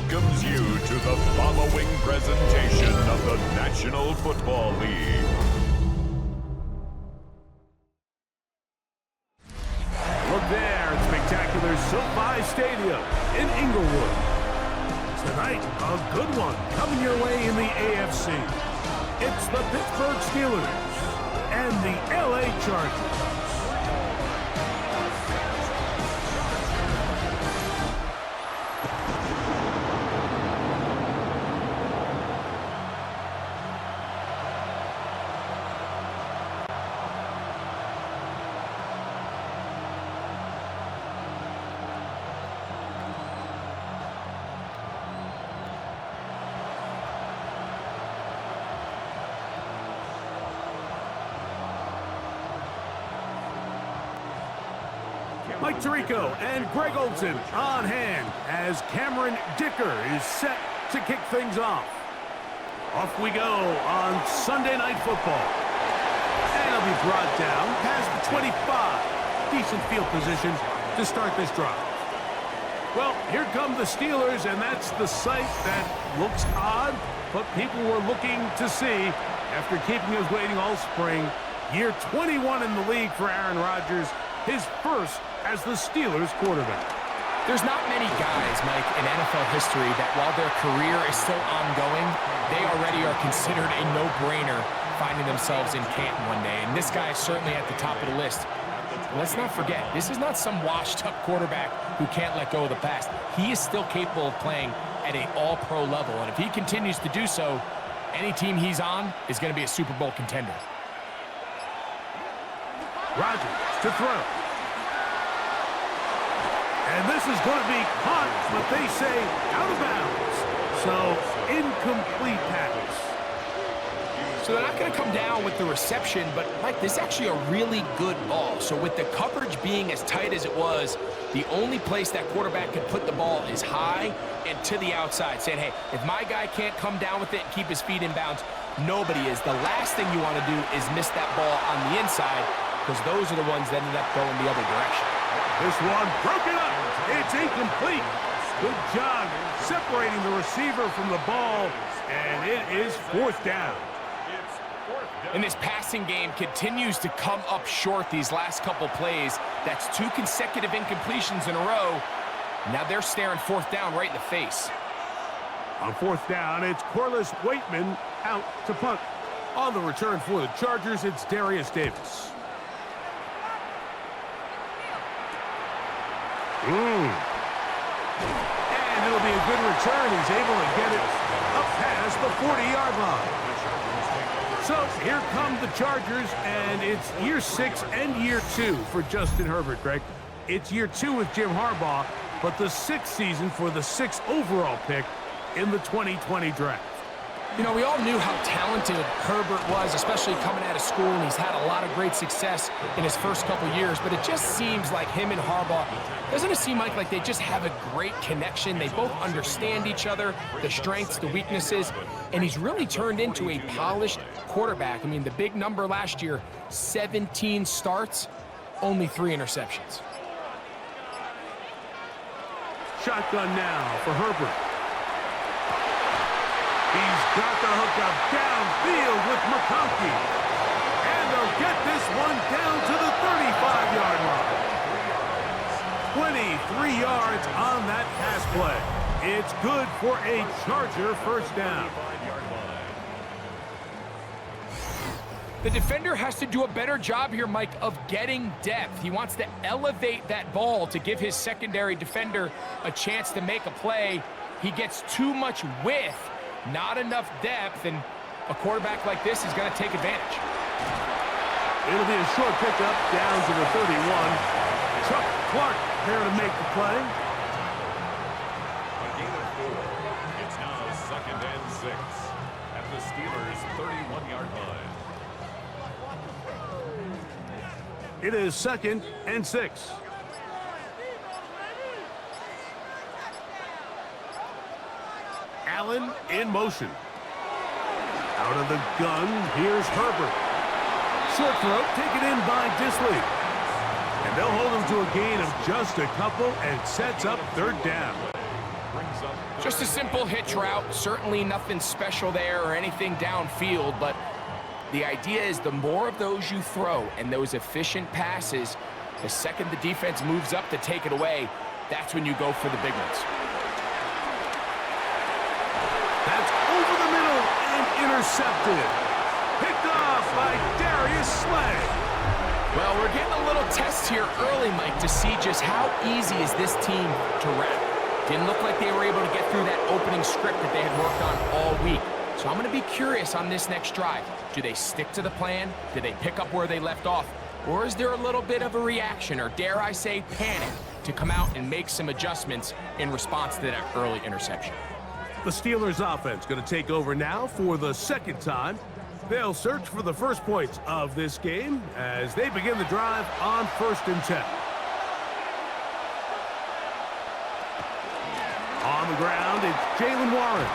welcomes you to the following presentation of the National Football League. Look there at spectacular SoFi Stadium in Inglewood. Tonight, a good one coming your way in the AFC. It's the Pittsburgh Steelers and the LA Chargers. Mike Tirico and Greg Olsen on hand as Cameron Dicker is set to kick things off. Off we go on Sunday Night Football. And it'll be brought down past the 25. Decent field position to start this drive. Well, here come the Steelers, and that's the sight that looks odd, but people were looking to see after keeping us waiting all spring. Year 21 in the league for Aaron Rodgers, his first as the Steelers quarterback. There's not many guys, Mike, in NFL history that while their career is still ongoing, they already are considered a no-brainer finding themselves in Canton one day. And this guy is certainly at the top of the list. Let's not forget, this is not some washed-up quarterback who can't let go of the past. He is still capable of playing at an all-pro level. And if he continues to do so, any team he's on is going to be a Super Bowl contender. Rodgers to throw. And this is going to be caught, but they say out of bounds. So, incomplete pass. So they're not going to come down with the reception, but, Mike, this is actually a really good ball. So with the coverage being as tight as it was, the only place that quarterback could put the ball is high and to the outside, saying, hey, if my guy can't come down with it and keep his feet in bounds, nobody is. The last thing you want to do is miss that ball on the inside, because those are the ones that end up going the other direction. This one broken up. It's incomplete. Good job separating the receiver from the ball, and it is fourth down. And this passing game continues to come up short these last couple plays. That's 2 consecutive incompletions in a row. Now they're staring fourth down right in the face. On fourth down, it's Corliss Waitman out to punt. On the return for the Chargers, it's Darius Davis. And it'll be a good return. He's able to get it up past the 40-yard line. So here come the Chargers, and it's year 6 and year 2 for Justin Herbert, Greg. It's year 2 with Jim Harbaugh, but the 6th season for the 6th overall pick in the 2020 draft. You know, we all knew how talented Herbert was, especially coming out of school, and he's had a lot of great success in his first couple years, but it just seems like him and Harbaugh, doesn't it seem like they just have a great connection? They both understand each other, the strengths, the weaknesses, and he's really turned into a polished quarterback. I mean, the big number last year, 17 starts, only 3 interceptions. Shotgun now for Herbert. He's got the hookup downfield with McConkey. And they'll get this one down to the 35-yard line. 23 yards on that pass play. It's good for a Charger first down. The defender has to do a better job here, Mike, of getting depth. He wants to elevate that ball to give his secondary defender a chance to make a play. He gets too much width. Not enough depth, and a quarterback like this is going to take advantage. It'll be a short pickup down to the 31. Chuck Clark there to make the play. A gain of 4. It's now 2nd and 6 at the Steelers' 31-yard line. It is 2nd and 6. Allen in motion. Out of the gun, here's Herbert. Short throw taken in by Disley. And they'll hold him to a gain of just a couple and sets up 3rd down. brings up Just a simple hitch route. Certainly nothing special there or anything downfield, but the idea is the more of those you throw and those efficient passes, the second the defense moves up to take it away, that's when you go for the big ones. That's over the middle and intercepted. Picked off by Darius Slay. Well, we're getting a little test here early, Mike, to see just how easy is this team to wrap. Didn't look like they were able to get through that opening script that they had worked on all week. So I'm going to be curious on this next drive. Do they stick to the plan? Do they pick up where they left off? Or is there a little bit of a reaction, or dare I say panic, to come out and make some adjustments in response to that early interception? The Steelers offense going to take over now for the second time. They'll search for the first points of this game as they begin the drive on 1st and 10. On the ground, it's Jaylen Warren.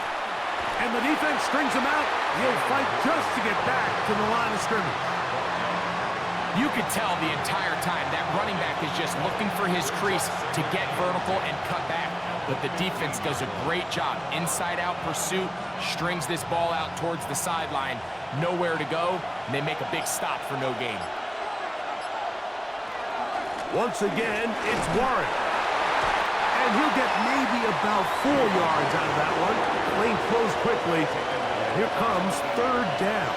And the defense strings him out. He'll fight just to get back to the line of scrimmage. You could tell the entire time that running back is just looking for his crease to get vertical and cut back. But the defense does a great job. Inside-out pursuit, strings this ball out towards the sideline. Nowhere to go, and they make a big stop for no gain. Once again, it's Warren. And he'll get maybe about 4 yards out of that one. Lane closed quickly. And here comes 3rd down.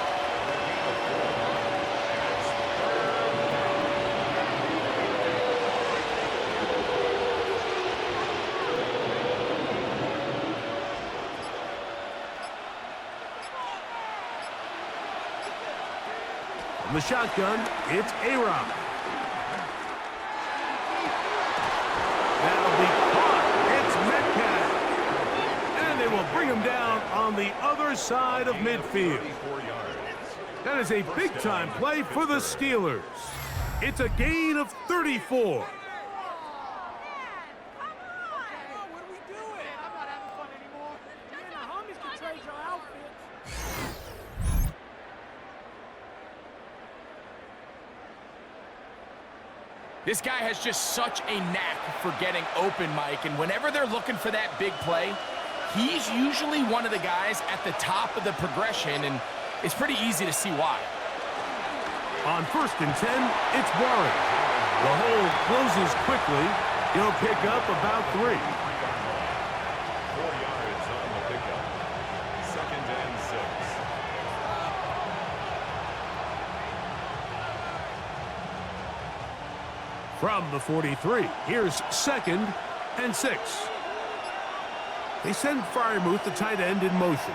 From the shotgun, it's A-Rob. That'll be caught. It's Metcalf. And they will bring him down on the other side of midfield. 34 yards. That is a big-time play for the Steelers. It's a gain of 34. This guy has just such a knack for getting open, Mike, and whenever they're looking for that big play, he's usually one of the guys at the top of the progression, and it's pretty easy to see why. On 1st and 10, it's Warren. The hole closes quickly. He'll pick up about 3. 4 yards on the pickup. 2nd and 6. From the 43, here's 2nd and 6. They send Freiermuth, the tight end, in motion.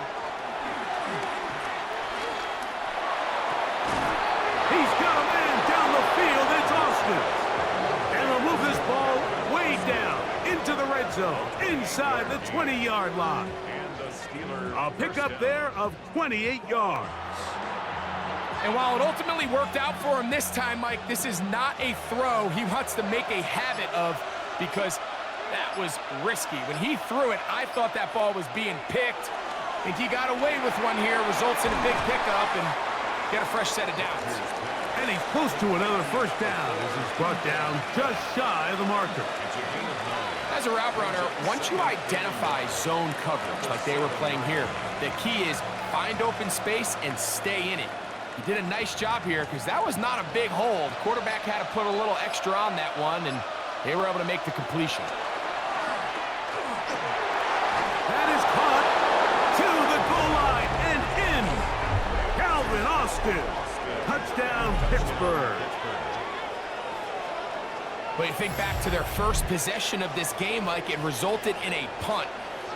He's got a man down the field. It's Austin. And they'll move this ball way down into the red zone, inside the 20-yard line. And the Steelers A pickup there of 28 yards. And while it ultimately worked out for him this time, Mike, this is not a throw he wants to make a habit of, because that was risky. When he threw it, I thought that ball was being picked. I think he got away with one here, results in a big pickup, and get a fresh set of downs. And he's close to another 1st down as he's brought down just shy of the marker. It's a gain of 9. As a route runner, once you identify zone coverage like they were playing here, the key is find open space and stay in it. He did a nice job here because that was not a big hole. The quarterback had to put a little extra on that one, and they were able to make the completion. That is caught to the goal line and in. Calvin Austin. Touchdown, Pittsburgh. But you think back to their first possession of this game, Mike, it resulted in a punt.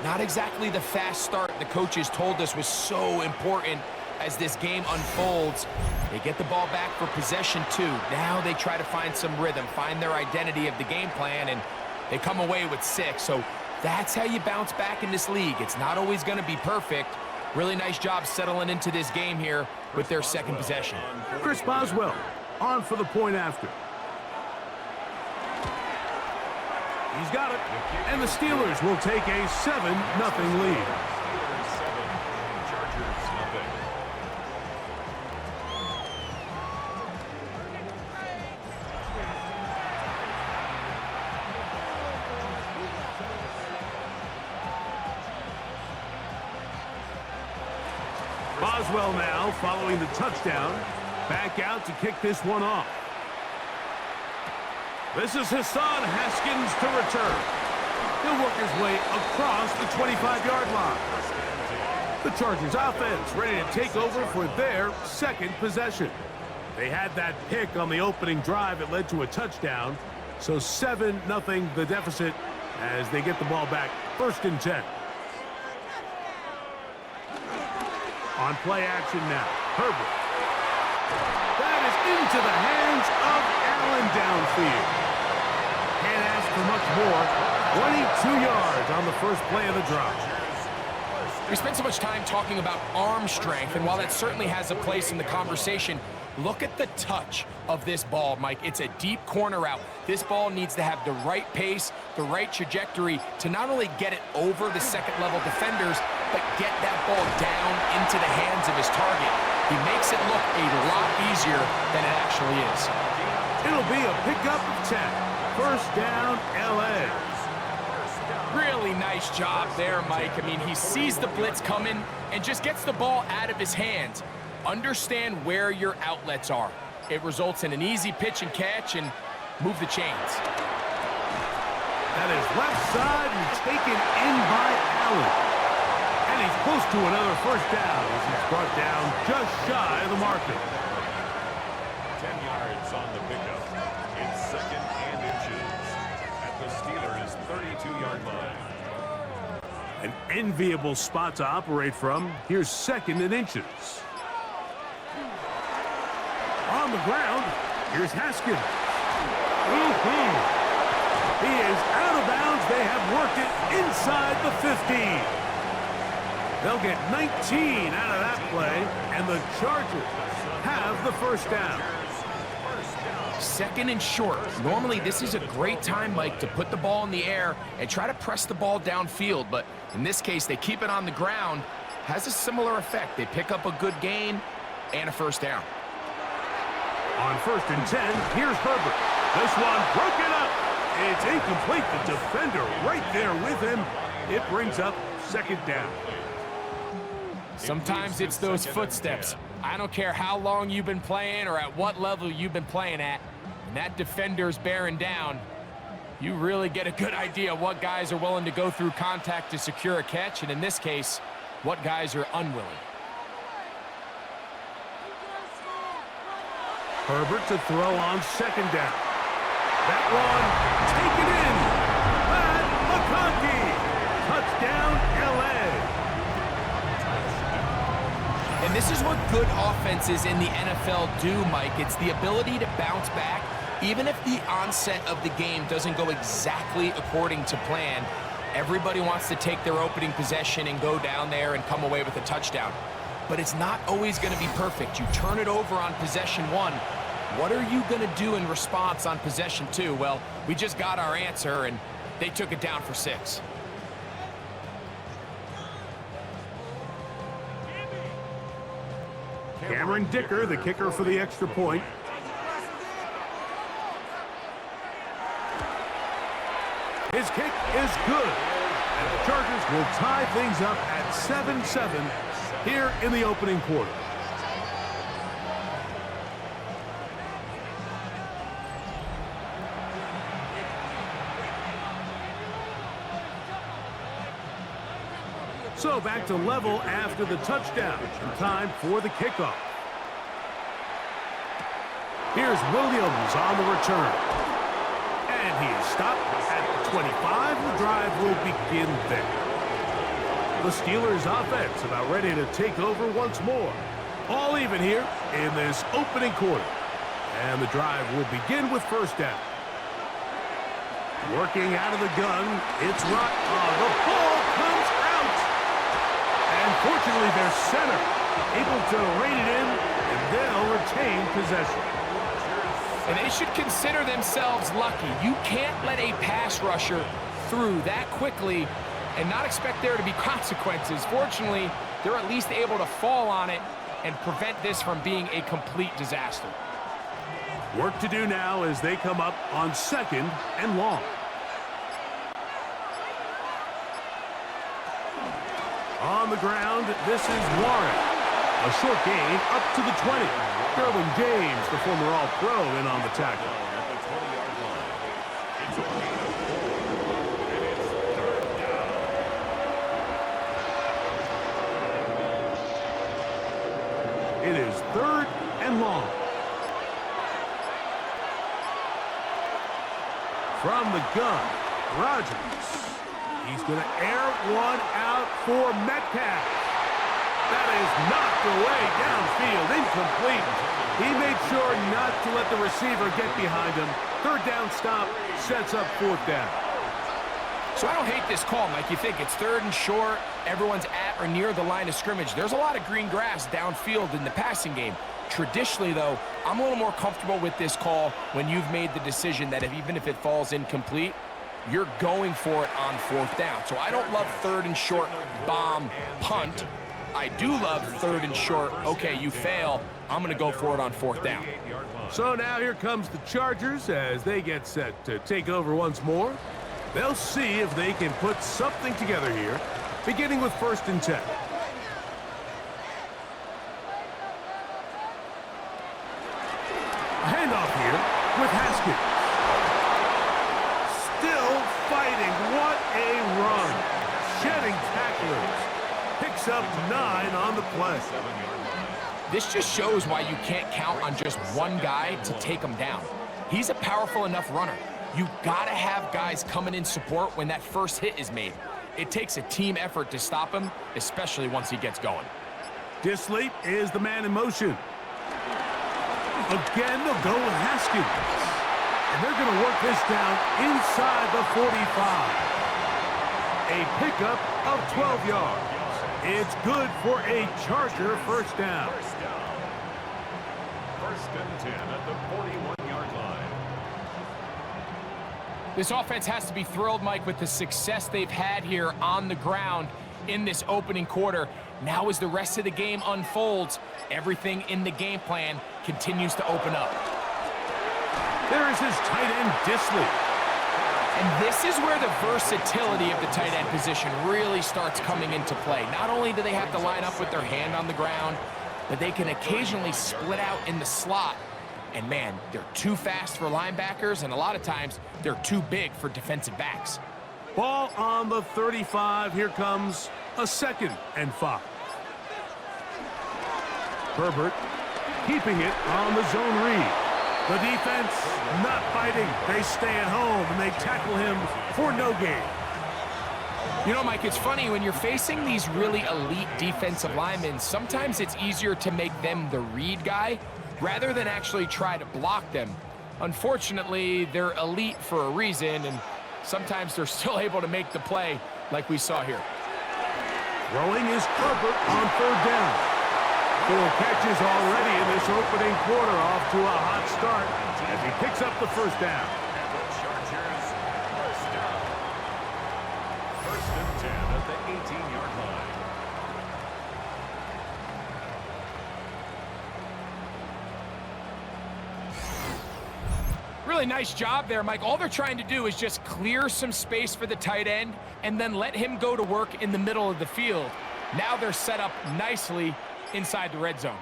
Not exactly the fast start the coaches told us was so important as this game unfolds. They get the ball back for possession 2. Now they try to find some rhythm, find their identity of the game plan, and they come away with 6. So that's how you bounce back in this league. It's not always going to be perfect. Really nice job settling into this game here with their second possession. Chris Boswell on for the point after. He's got it. And the Steelers will take a 7-0 lead. Steelers 7, Chargers nothing. Boswell now following the touchdown. Back out to kick this one off. This is Hassan Haskins to return. He'll work his way across the 25-yard line. The Chargers offense ready to take over for their second possession. They had that pick on the opening drive. It led to a touchdown. So 7-0 the deficit as they get the ball back. 1st and 10. On play action now. Herbert. That is into the hands of Allen downfield. Can't ask for much more. 22 yards on the first play of the drive. We spent so much time talking about arm strength, and while that certainly has a place in the conversation, look at the touch of this ball, Mike. It's a deep corner route. This ball needs to have the right pace, the right trajectory to not only get it over the second-level defenders, but get that ball down into the hands of his target. He makes it look a lot easier than it actually is. It'll be a pickup of 10. 1st down, L.A. Really nice job there, Mike. I mean, he sees the blitz coming and just gets the ball out of his hands. Understand where your outlets are. It results in an easy pitch and catch and move the chains. That is left side and taken in by Allen. And he's close to another 1st down as he's brought down just shy of the marker. 10 yards on the pickup. It's 2nd and inches at the Steelers' 32-yard line. An enviable spot to operate from. Here's 2nd and inches. On the ground, here's Haskins. He is out of bounds. They have worked it inside the 15. They'll get 19 out of that play, and the Chargers have the 1st down. 2nd and short. Normally, this is a great time, Mike, to put the ball in the air and try to press the ball downfield, but in this case, they keep it on the ground. Has a similar effect. They pick up a good gain and a 1st down. On 1st and 10, here's Herbert. This one broken up. It's incomplete. The defender right there with him. It brings up 2nd down. Sometimes it's those footsteps. I don't care how long you've been playing or at what level you've been playing at. When that defender's bearing down, you really get a good idea what guys are willing to go through contact to secure a catch, and in this case, what guys are unwilling. Herbert to throw on 2nd down. That one taken in. Matt McConkey. Touchdown, L.A. And this is what good offenses in the NFL do, Mike. It's the ability to bounce back, even if the onset of the game doesn't go exactly according to plan. Everybody wants to take their opening possession and go down there and come away with a touchdown. But it's not always going to be perfect. You turn it over on possession 1. What are you going to do in response on possession 2? Well, we just got our answer, and they took it down for 6. Cameron Dicker, the kicker for the extra point. His kick is good. And the Chargers will tie things up at 7-7 here in the opening quarter. So back to level after the touchdown, and time for the kickoff. Here's Williams on the return. And he is stopped at the 25. The drive will begin there. The Steelers offense about ready to take over once more. All even here in this opening quarter. And the drive will begin with 1st down. Working out of the gun, it's Rock. The ball comes out. And fortunately, their center able to rein it in, and they'll retain possession. And they should consider themselves lucky. You can't let a pass rusher through that quickly and not expect there to be consequences. Fortunately, they're at least able to fall on it and prevent this from being a complete disaster. Work to do now as they come up on 2nd and long. On the ground, this is Warren. A short gain up to the 20. Derwin James, the former All-Pro, in on the tackle. At the 20-yard line. It's a gain of 4. And it's third down. It is 3rd and long. From the gun, Rodgers. He's going to air one out for Metcalf. That is knocked away downfield, incomplete. He made sure not to let the receiver get behind him. 3rd down stop sets up 4th down. So I don't hate this call, Mike. You think it's 3rd and short, everyone's at or near the line of scrimmage. There's a lot of green grass downfield in the passing game. Traditionally, though, I'm a little more comfortable with this call when you've made the decision that even if it falls incomplete, you're going for it on 4th down. So I don't love 3rd and short, bomb, punt. I do love 3rd and short, okay, you fail, I'm going to go for it on 4th down. So now here comes the Chargers as they get set to take over once more. They'll see if they can put something together here, beginning with 1st and 10. A handoff here with Haskins. Still fighting. What a run. Shedding tacklers. Picks up 9 on the play. This just shows why you can't count on just one guy to take him down. He's a powerful enough runner. You gotta have guys coming in support when that first hit is made. It takes a team effort to stop him, especially once he gets going. Disley is the man in motion. Again, they'll go with Haskins. And they're going to work this down inside the 45. A pickup of 12 yards. It's good for a Charger 1st down. 1st and 10 at the 41-yard line. This offense has to be thrilled, Mike, with the success they've had here on the ground in this opening quarter. Now as the rest of the game unfolds, everything in the game plan continues to open up. There is his tight end, Disley. And this is where the versatility of the tight end position really starts coming into play. Not only do they have to line up with their hand on the ground, but they can occasionally split out in the slot. And man, they're too fast for linebackers, and a lot of times they're too big for defensive backs. Ball on the 35. Here comes a 2nd and 5. Herbert keeping it on the zone read. The defense not fighting. They stay at home, and they tackle him for no gain. You know, Mike, it's funny, when you're facing these really elite defensive linemen, sometimes it's easier to make them the read guy rather than actually try to block them. Unfortunately, they're elite for a reason, and sometimes they're still able to make the play like we saw here. Throwing is Herbert on 3rd down. 4 catches already in this opening quarter, off to a hot start as he picks up the 1st down. And the Chargers 1st down. 1st and 10 at the 18-yard line. Really nice job there, Mike. All they're trying to do is just clear some space for the tight end and then let him go to work in the middle of the field. Now they're set up nicely inside the red zone.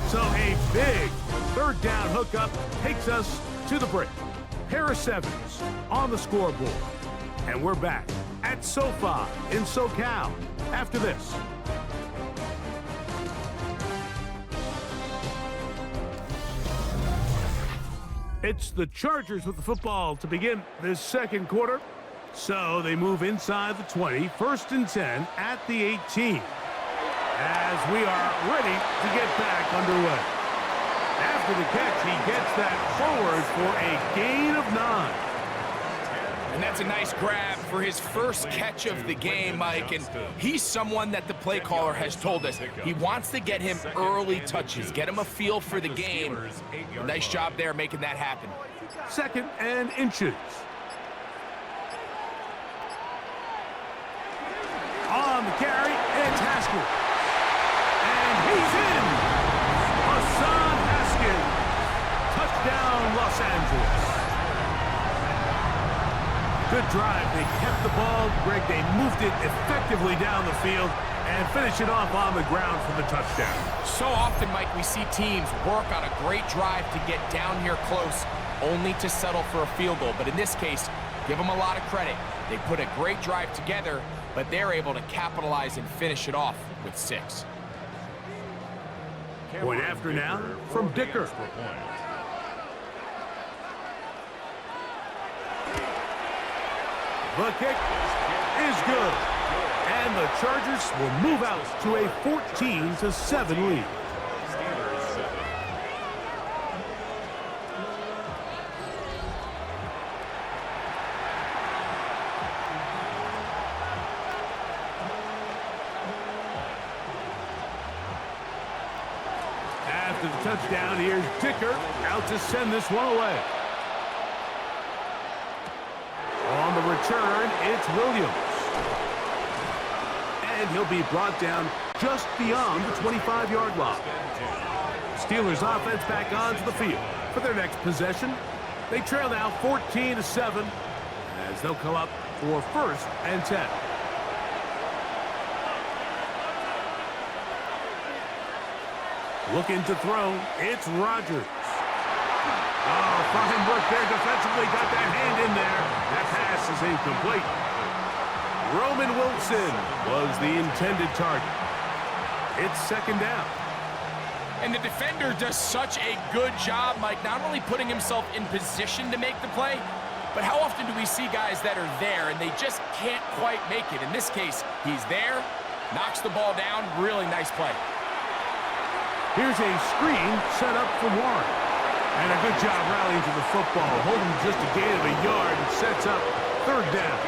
So a big 3rd down hookup takes us to the break. Harris Evans on the scoreboard. And we're back at SoFi in SoCal after this. It's the Chargers with the football to begin this 2nd quarter. So they move inside the 20, 1st and 10 at the 18. As we are ready to get back underway. After the catch, he gets that forward for a gain of 9. And that's a nice grab for his first catch of the game, Mike. And he's someone that the play caller has told us he wants to get him early touches, get him a feel for the game. Nice job there making that happen. 2nd and inches. On the carry, it's Haskins. And he's in. Hassan Haskins. Touchdown, Los Angeles. Good drive. They kept the ball. Greg, they moved it effectively down the field. and finish it off on the ground for the touchdown. So often, Mike, we see teams work on a great drive to get down here close, only to settle for a field goal. But in this case, give them a lot of credit. They put a great drive together, but they're able to capitalize and finish it off with 6. Point after now from Dicker. The kick is good. And the Chargers will move out to a 14-7 lead. After the touchdown, here's Dicker out to send this one away. On the return, it's Williams. And he'll be brought down just beyond the 25-yard line. Steelers offense back onto the field for their next possession. They trail now 14-7 as they'll come up for 1st and 10. Looking to throw, it's Rodgers. Oh, fine work there defensively, got that hand in there. That pass is incomplete. Roman Wilson was the intended target. It's 2nd down. And the defender does such a good job, Mike, not only putting himself in position to make the play, but how often do we see guys that are there and they just can't quite make it? In this case, he's there, knocks the ball down, really nice play. Here's a screen set up for Warren. And a good job rallying to the football, holding just a gain of a yard and sets up 3rd down.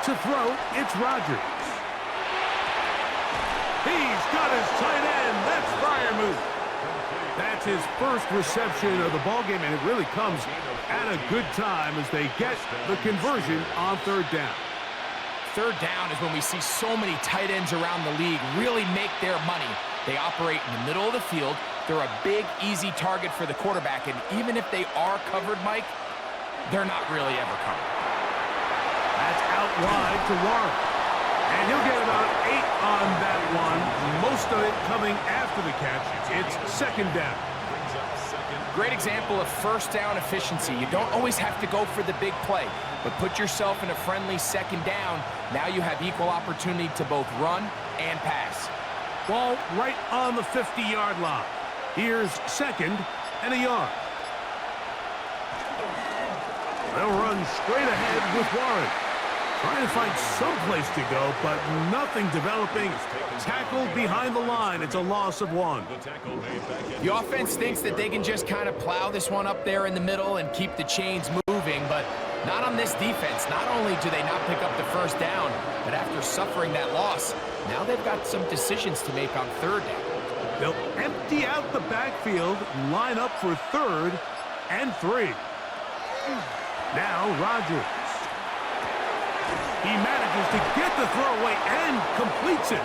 To throw, it's Rodgers. He's got his tight end. That's Freiermuth. That's his first reception of the ballgame, and it really comes at a good time as they get the conversion on 3rd down. 3rd down is when we see so many tight ends around the league really make their money. They operate in the middle of the field. They're a big, easy target for the quarterback, and even if they are covered, Mike, they're not really ever covered. That's out wide to Warren. And he'll get about 8 on that one, most of it coming after the catch. It's 2nd down. Great example of 1st down efficiency. You don't always have to go for the big play, but put yourself in a friendly 2nd down. Now you have equal opportunity to both run and pass. Ball right on the 50-yard line. Here's 2nd and a yard. They'll run straight ahead with Warren. Trying to find some place to go, but nothing developing. Tackled behind the line. It's a loss of 1. The offense thinks that they can just kind of plow this one up there in the middle and keep the chains moving, but not on this defense. Not only do they not pick up the 1st down, but after suffering that loss, now they've got some decisions to make on 3rd down. They'll empty out the backfield, line up for 3rd and 3. Now Rodgers. He manages to get the throw away and completes it.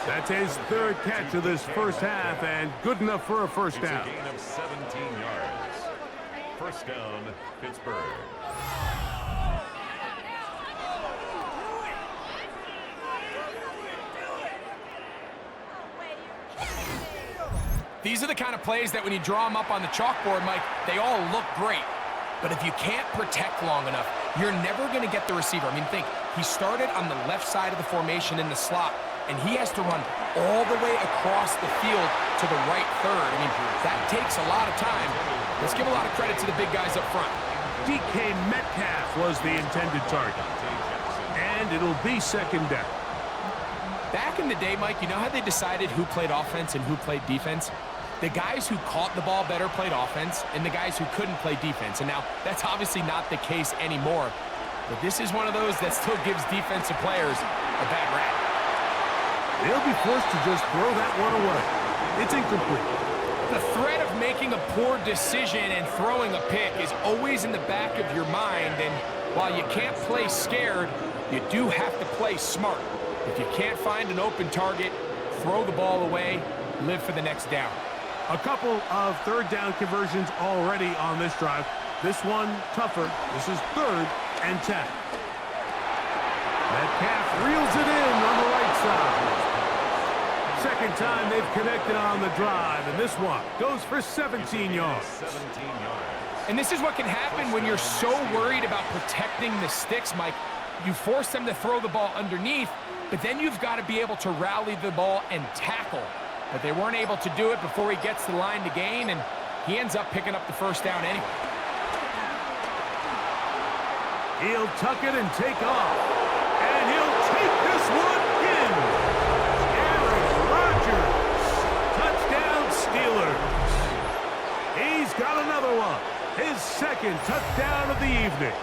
That's his 3rd catch of this 1st half, and good enough for a 1st down. It's a gain of 17 yards. 1st down, Pittsburgh. These are the kind of plays that when you draw them up on the chalkboard, Mike, they all look great. But if you can't protect long enough, you're never going to get the receiver. I mean, think, he started on the left side of the formation in the slot, and he has to run all the way across the field to the right 3rd. I mean, that takes a lot of time. Let's give a lot of credit to the big guys up front. DK Metcalf was the intended target. And it'll be 2nd down. Back in the day, Mike, you know how they decided who played offense and who played defense? The guys who caught the ball better played offense, and the guys who couldn't play defense. And now, that's obviously not the case anymore. But this is one of those that still gives defensive players a bad rap. They'll be forced to just throw that one away. It's incomplete. The threat of making a poor decision and throwing a pick is always in the back of your mind, and while you can't play scared, you do have to play smart. If you can't find an open target, throw the ball away, live for the next down. A couple of third down conversions already on this drive. This one tougher. This is 3rd and 10. Metcalf reels it in on the right side. Second time they've connected on the drive, and this one goes for 17 yards. 17 yards. And this is what can happen when you're so worried about protecting the sticks, Mike. You force them to throw the ball underneath, but then you've got to be able to rally the ball and tackle. But they weren't able to do it before he gets to the line to gain, and he ends up picking up the first down anyway. He'll tuck it and take off. And he'll take this one in. Aaron Rodgers. Touchdown Steelers. He's got another one. His 2nd touchdown of the evening.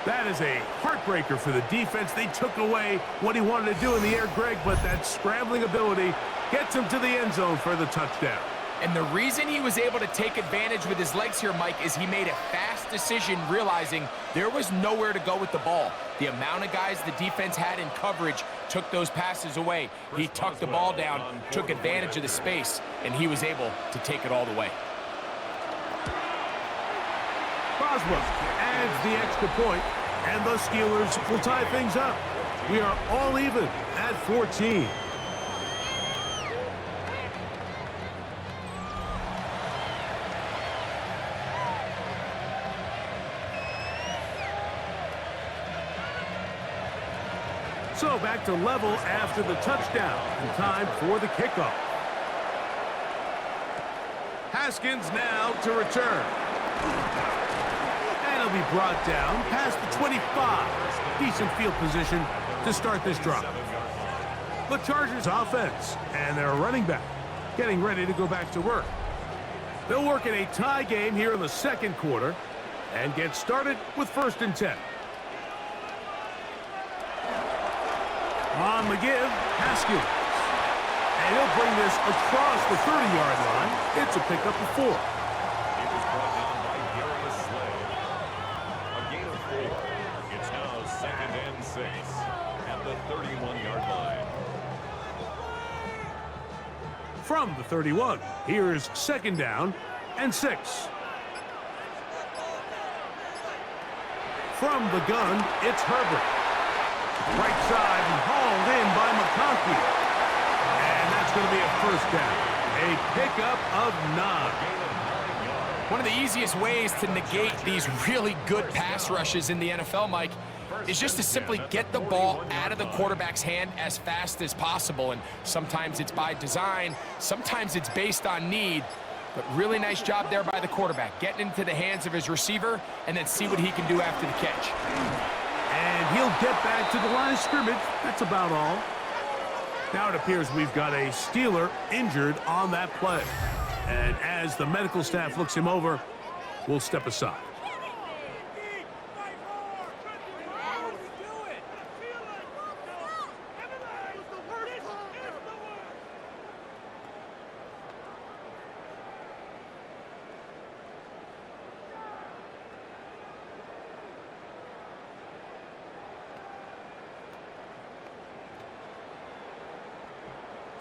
That is a heartbreaker for the defense. They took away what he wanted to do in the air, Greg, but that scrambling ability gets him to the end zone for the touchdown. And the reason he was able to take advantage with his legs here, Mike, is he made a fast decision realizing there was nowhere to go with the ball. The amount of guys the defense had in coverage took those passes away. He tucked the ball down, took advantage of the space, and he was able to take it all the way. Boswell adds the extra point, and the Steelers will tie things up. We are all even at 14. So back to level after the touchdown, and time for the kickoff. Haskins now to return. And he'll be brought down past the 25. Decent field position to start this drive. The Chargers offense and their running back getting ready to go back to work. They'll work in a tie game here in the 2nd quarter and get started with 1st and 10. On the give, Haskins. And he'll bring this across the 30-yard line. It's a pickup of 4. It was brought down by Darius Slay. A gain of 4. It's now 2nd and 6 at the 31-yard line. From the 31, here's 2nd down and 6. From the gun, it's Herbert. Right side and hauled in by McConkey. And that's going to be a 1st down. A pickup of 9. One of the easiest ways to negate these really good pass rushes in the NFL, Mike, is just to simply get the ball out of the quarterback's hand as fast as possible. And sometimes it's by design, sometimes it's based on need. But really nice job there by the quarterback, getting into the hands of his receiver and then see what he can do after the catch. And he'll get back to the line of scrimmage. That's about all. Now it appears we've got a Steeler injured on that play. And as the medical staff looks him over, we'll step aside.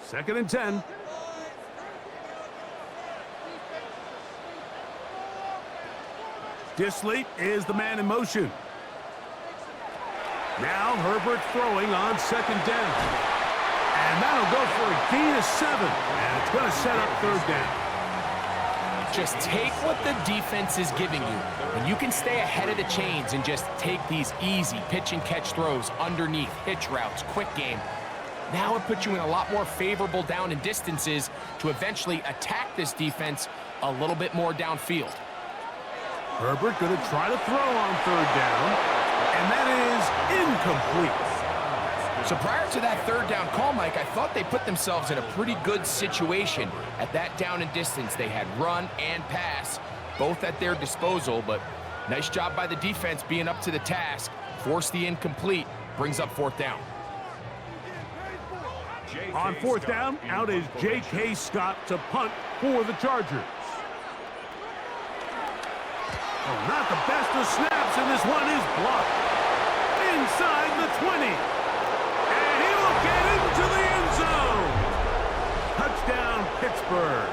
Second and 10. Disley is the man in motion. Now Herbert throwing on 2nd down. And that'll go for a gain of 7. And it's going to set up 3rd down. Just take what the defense is giving you. And you can stay ahead of the chains and just take these easy pitch and catch throws underneath, hitch routes, quick game. Now it puts you in a lot more favorable down and distances to eventually attack this defense a little bit more downfield. Herbert going to try to throw on 3rd down, and that is incomplete. So prior to that 3rd down call, Mike, I thought they put themselves in a pretty good situation at that down and distance. They had run and pass, both at their disposal, but nice job by the defense being up to the task. Force the incomplete, brings up 4th down. On fourth down, out is J.K. Scott to punt for the Chargers. Oh, not the best of snaps, and this one is blocked. Inside the 20. And he will get into the end zone. Touchdown, Pittsburgh.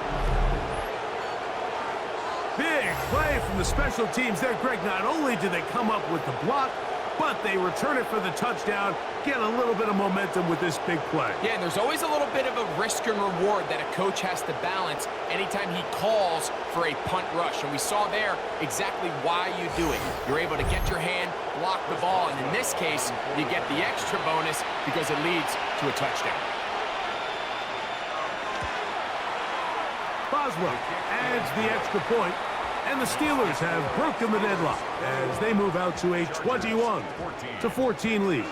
Big play from the special teams there, Greg. Not only did they come up with the block, but they return it for the touchdown, get a little bit of momentum with this big play. Yeah, and there's always a little bit of a risk and reward that a coach has to balance anytime he calls for a punt rush. And we saw there exactly why you do it. You're able to get your hand, block the ball, and in this case, you get the extra bonus because it leads to a touchdown. Boswell adds the extra point, and the Steelers have broken the deadlock as they move out to a 21-14 lead.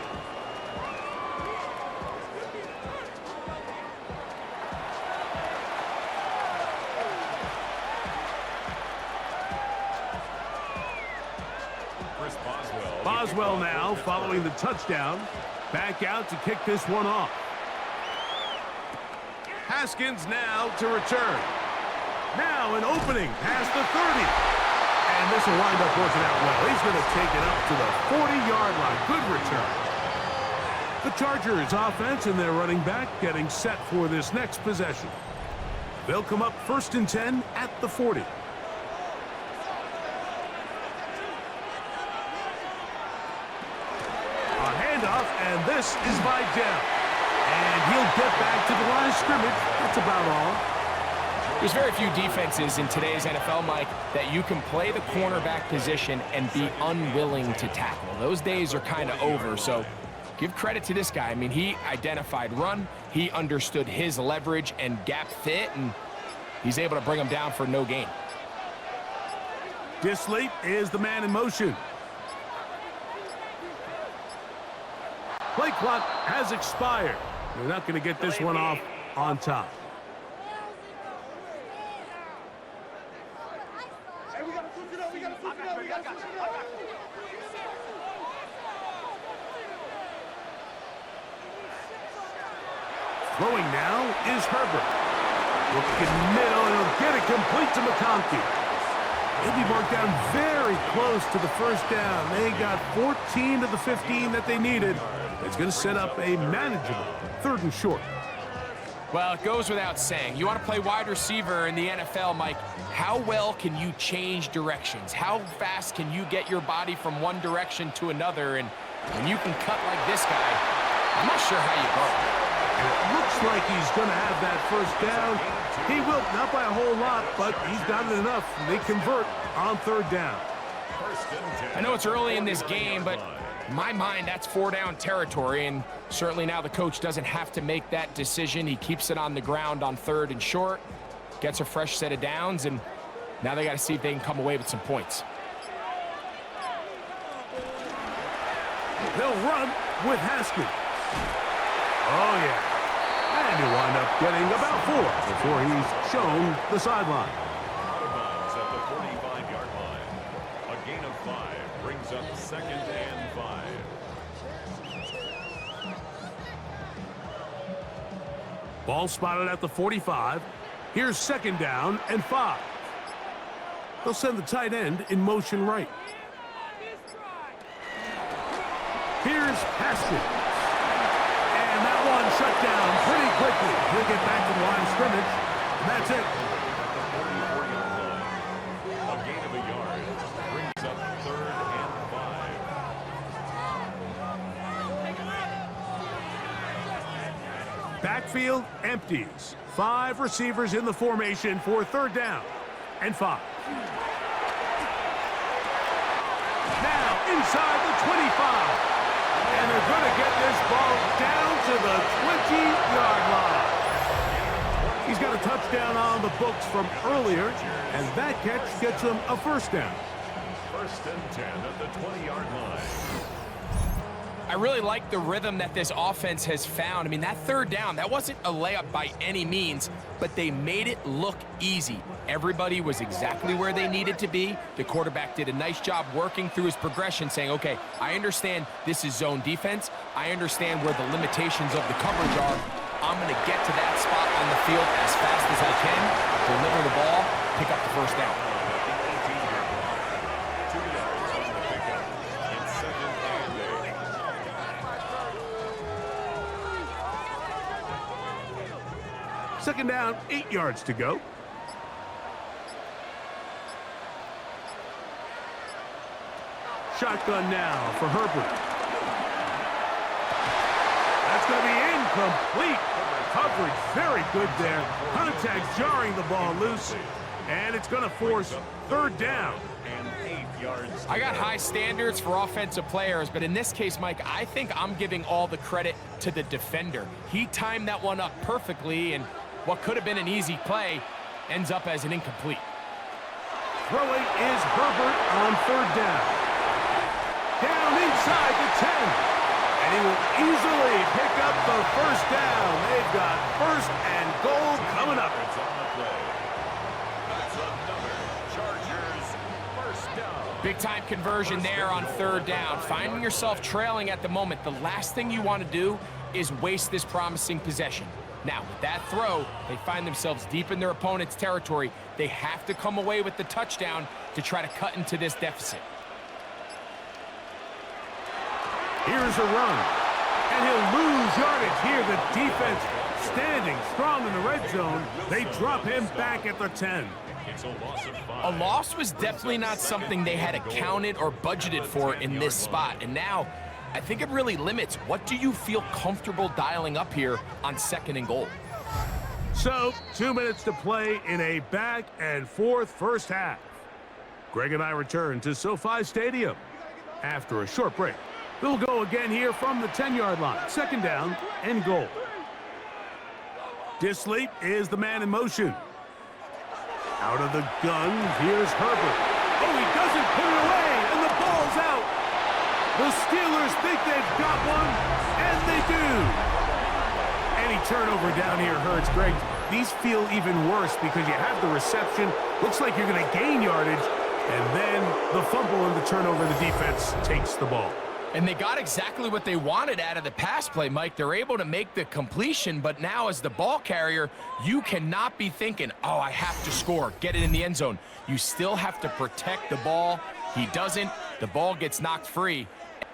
Boswell now, following the touchdown, back out to kick this one off. Haskins now to return. Now an opening past the 30. And this will wind up working out well. He's going to take it up to the 40-yard line. Good return. The Chargers offense and their running back getting set for this next possession. They'll come up 1st and 10 at the 40. A handoff, and this is Vidal. And he'll get back to the line of scrimmage. That's about all. There's very few defenses in today's NFL, Mike, that you can play the cornerback position and be unwilling to tackle. Those days are kind of over, so give credit to this guy. I mean, he identified run, he understood his leverage and gap fit, and he's able to bring him down for no gain. Disley is the man in motion. Play clock has expired. They're not going to get this one off on top. Throwing now is Herbert. Looking middle, and he'll get it complete to McConkey. He'll be marked down very close to the first down. They got 14 to the 15 that they needed. It's going to set up a manageable 3rd and short. Well, it goes without saying. You want to play wide receiver in the NFL, Mike. How well can you change directions? How fast can you get your body from one direction to another? And when you can cut like this guy, I'm not sure how you go. It looks like he's going to have that first down. He will, not by a whole lot, but he's got it enough. They convert on 3rd down. I know it's early in this game, but in my mind, that's 4-down territory, and certainly now the coach doesn't have to make that decision. He keeps it on the ground on 3rd and short, gets a fresh set of downs, and now they got to see if they can come away with some points. They'll run with Haskins. Oh, yeah. And he'll wind up getting about 4 before he's shown the sideline. Out of bounds at the 45-yard line. A gain of 5 brings up 2nd and 5. Ball spotted at the 45. Here's 2nd down and 5. They'll send the tight end in motion right. Here's Haskins. And that one shut down pretty quickly. He'll get back to the line of scrimmage, and that's it. A gain of a yard brings up 3rd and 5. Backfield empties. 5 receivers in the formation for 3rd down and 5. Now inside the 25. And they're going to get this ball down to the 20-yard line. He's got a touchdown on the books from earlier, and that catch gets him a 1st down. 1st and 10 at the 20-yard line. I really like the rhythm that this offense has found. I mean, that 3rd down, that wasn't a layup by any means, but they made it look easy. Everybody was exactly where they needed to be. The quarterback did a nice job working through his progression, saying, okay, I understand this is zone defense. I understand where the limitations of the coverage are. I'm going to get to that spot on the field as fast as I can, deliver the ball, pick up the first down. 2 yards on the pickup. It's 2nd and 8. Second down, 8 yards to go. Shotgun now for Herbert. That's going to be incomplete. Coverage very good there. Contact jarring the ball loose. And it's going to force 3rd down. And 8 yards. I got high standards for offensive players, but in this case, Mike, I think I'm giving all the credit to the defender. He timed that one up perfectly, and what could have been an easy play ends up as an incomplete. Throwing is Herbert on 3rd down. Down inside the 10. And he will easily pick up the first down. They've got 1st and goal coming up. It's on the play. That's another Chargers 1st down. Big-time conversion there on 3rd down. Finding yourself trailing at the moment, the last thing you want to do is waste this promising possession. Now, with that throw, they find themselves deep in their opponent's territory. They have to come away with the touchdown to try to cut into this deficit. Here's a run. And he'll lose yardage here. The defense standing strong in the red zone. They drop him back at the 10. It's a loss of 5. A loss was definitely not something they had accounted or budgeted for in this spot. And now, I think it really limits what do you feel comfortable dialing up here on 2nd and goal. So, 2 minutes to play in a back and forth first half. Greg and I return to SoFi Stadium after a short break. They'll go again here from the 10-yard line. 2nd down and goal. Disley is the man in motion. Out of the gun, here's Herbert. Oh, he doesn't put it away, and the ball's out. The Steelers think they've got one, and they do. Any turnover down here hurts, Greg. These feel even worse because you have the reception. Looks like you're going to gain yardage, and then the fumble and the turnover, the defense takes the ball. And they got exactly what they wanted out of the pass play, Mike. They're able to make the completion, but now as the ball carrier, you cannot be thinking, oh, I have to score, get it in the end zone. You still have to protect the ball. He doesn't. The ball gets knocked free.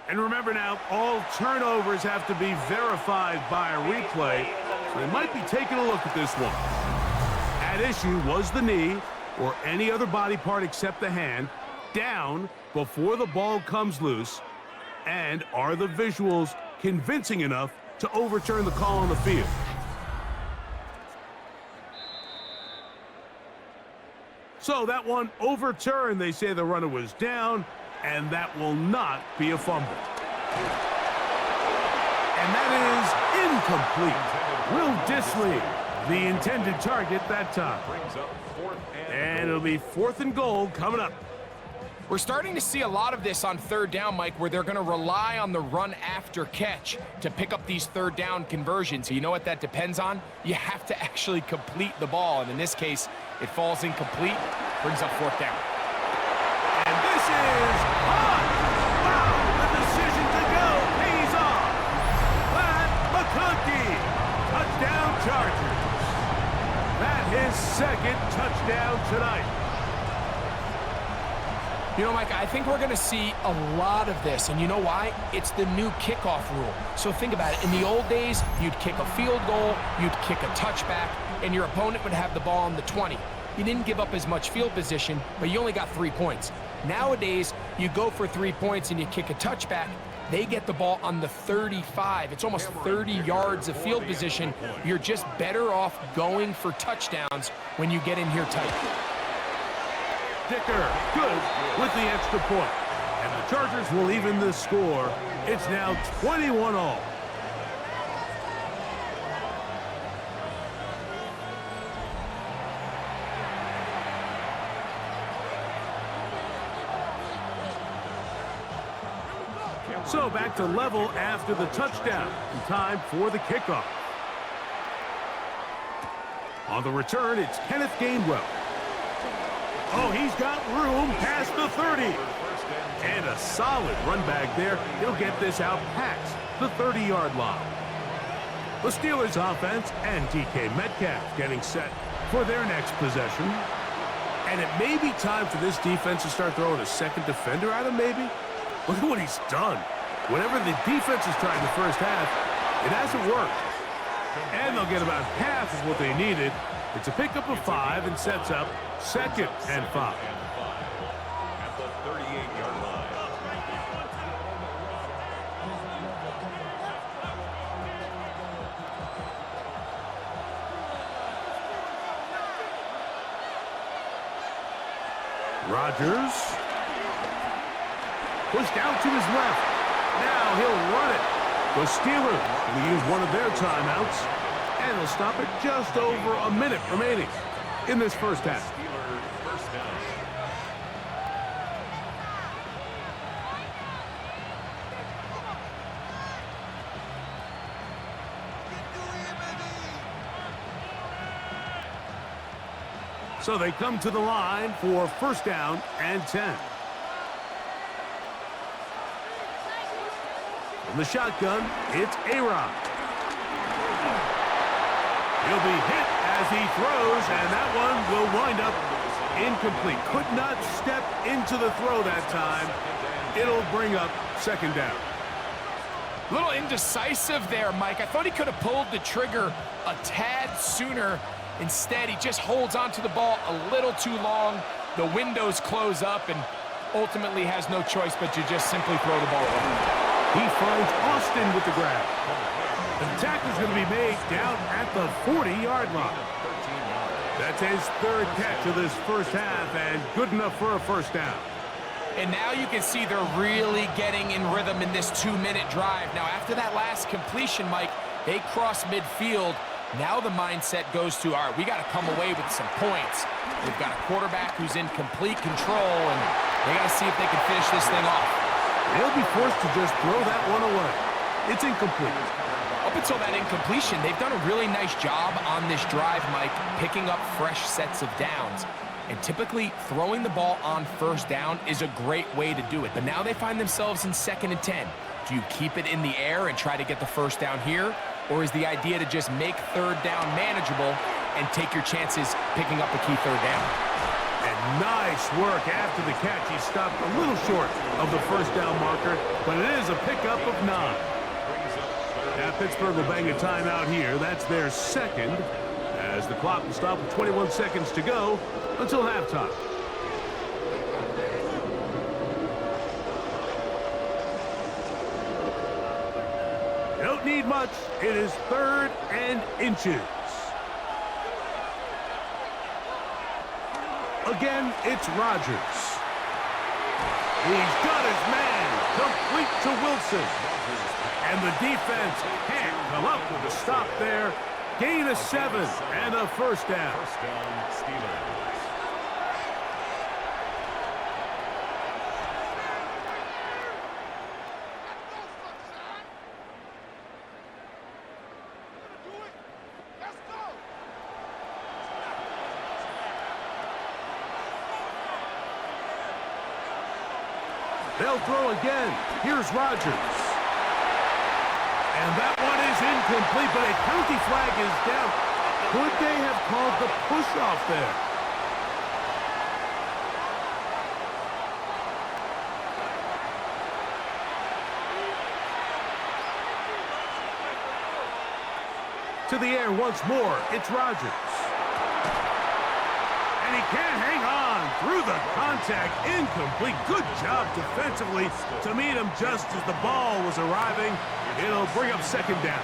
And remember now, all turnovers have to be verified by a replay, so they might be taking a look at this one. At issue was the knee, or any other body part except the hand, down before the ball comes loose. And are the visuals convincing enough to overturn the call on the field? So that one overturned. They say the runner was down, and that will not be a fumble. And that is incomplete. Will Disley, the intended target that time. And it'll be 4th and goal coming up. We're starting to see a lot of this on 3rd down, Mike, where they're going to rely on the run after catch to pick up these 3rd down conversions. So you know what that depends on? You have to actually complete the ball. And in this case, it falls incomplete, brings up 4th down. And this is hot. Wow, the decision to go pays off. Pat McConkey, touchdown Chargers. That his 2nd touchdown tonight. You know, Mike, I think we're going to see a lot of this, and you know why? It's the new kickoff rule. So think about it. In the old days, you'd kick a field goal, you'd kick a touchback, and your opponent would have the ball on the 20. You didn't give up as much field position, but you only got 3 points. Nowadays, you go for 3 points and you kick a touchback, they get the ball on the 35. It's almost 30 yards of field position. You're just better off going for touchdowns when you get in here tight. Dicker, good with the extra point. And the Chargers will even the score. It's now 21-all. So back to level after the touchdown. In time for the kickoff. On the return, it's Kenneth Gainwell. Oh, he's got room past the 30. And a solid run back there. He'll get this out past the 30-yard line. The Steelers offense and DK Metcalf getting set for their next possession. And it may be time for this defense to start throwing a second defender at him, maybe. Look at what he's done. Whatever the defense has tried in the first half, it hasn't worked. And they'll get about half of what they needed. It's a pickup of 5 and sets up 2nd and 5. At the 38-yard line. Rodgers. Pushed out to his left. Now he'll run it. The Steelers will use one of their timeouts, and they'll stop it just over a minute remaining in this first half. Steelers first down. So they come to the line for first down and 10. From the shotgun, it's A-Rod. He'll be hit as he throws, and that one will wind up incomplete. Could not step into the throw that time. It'll bring up 2nd down. A little indecisive there, Mike. I thought he could have pulled the trigger a tad sooner. Instead, he just holds onto the ball a little too long. The windows close up and ultimately has no choice but to just simply throw the ball over. He finds Austin with the grab. The tackle's going to be made down at the 40-yard line. That's his 3rd catch of this first half, and good enough for a first down. And now you can see they're really getting in rhythm in this 2-minute drive. Now, after that last completion, Mike, they cross midfield. Now the mindset goes to, all right, we got to come away with some points. They've got a quarterback who's in complete control, and they got to see if they can finish this thing off. They'll be forced to just throw that one away. It's incomplete. Up until that incompletion, they've done a really nice job on this drive, Mike, picking up fresh sets of downs. And typically, throwing the ball on first down is a great way to do it. But now they find themselves in 2nd and 10. Do you keep it in the air and try to get the first down here? Or is the idea to just make 3rd down manageable and take your chances picking up a key 3rd down? And nice work after the catch. He stopped a little short of the first down marker, but it is a pickup of 9. Now Pittsburgh will bang a timeout here. That's their 2nd, as the clock will stop with 21 seconds to go until halftime. Don't need much. It is 3rd and inches. Again, it's Rodgers. He's got his man complete to Wilson. And the defense can't come up with a stop there. Gain of 7 and a first down. First down, Steelers. They'll throw again. Here's Rodgers. And that one is incomplete, but a penalty flag is down. Could they have called the push-off there? To the air once more. It's Rodgers. And he can't hang on through the contact. Incomplete. Good job defensively to meet him just as the ball was arriving. It'll bring up 2nd down.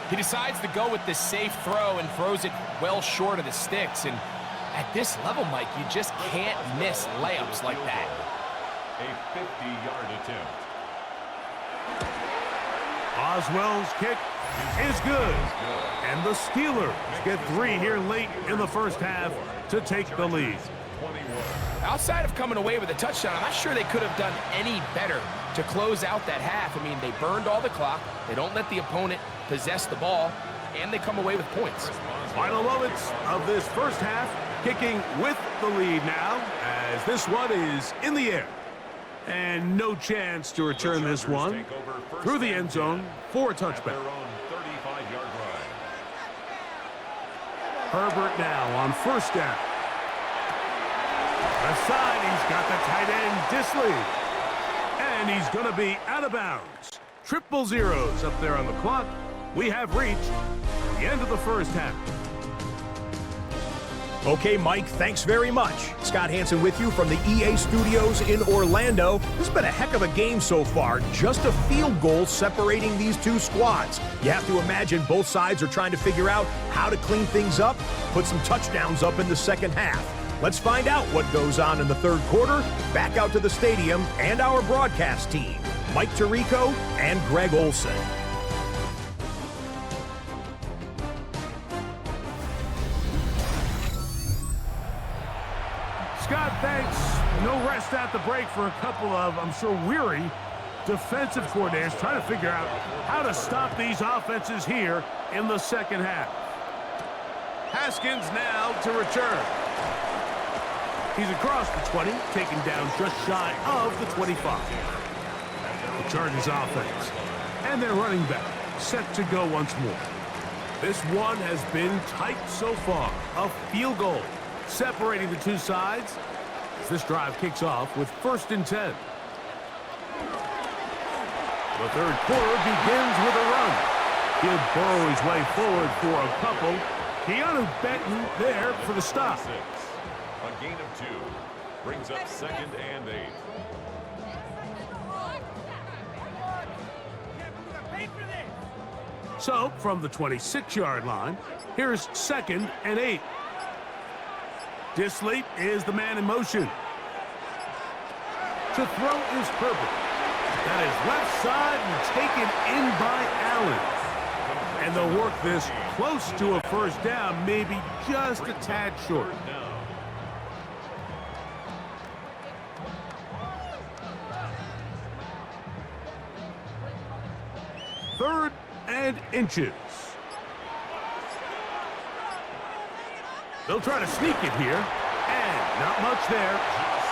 He decides to go with the safe throw and throws it well short of the sticks. And at this level, Mike, you just can't miss layups like that. A 50-yard attempt. Oswell's kick is good. And the Steelers get 3 here late in the first half to take the lead. Outside of coming away with a touchdown, I'm not sure they could have done any better to close out that half. I mean, they burned all the clock. They don't let the opponent possess the ball, and they come away with points. Final moments of this first half, kicking with the lead now, as this one is in the air. And no chance to return this one through the end zone for a touchback. Herbert now on first down. Left side, he's got the tight end, Disley. And he's going to be out of bounds. Triple zeros up there on the clock. We have reached the end of the first half. Okay, Mike, thanks very much. Scott Hansen with you from the EA Studios in Orlando. This has been a heck of a game so far. Just a field goal separating these two squads. You have to imagine both sides are trying to figure out how to clean things up, put some touchdowns up in the second half. Let's find out what goes on in the third quarter. Back out to the stadium and our broadcast team, Mike Tirico and Greg Olson. Scott, thanks. No rest at the break for a couple of, I'm sure, weary defensive coordinators trying to figure out how to stop these offenses here in the second half. Haskins now to return. He's across the 20, taken down just shy of the 25. The Chargers offense and their running back set to go once more. This one has been tight so far. A field goal separating the two sides as this drive kicks off with 1st and 10. The third quarter begins with a run. He'll burrow his way forward for a couple. Keanu Benton there for the stop. A gain of 2 brings up 2nd and 8. So from the 26-yard line, here's 2nd and 8. Disley is the man in motion. To throw is Herbert. That is left side and taken in by Allen. And they'll work this close to a first down, maybe just a tad short. Third and inches. They'll try to sneak it here, and not much there.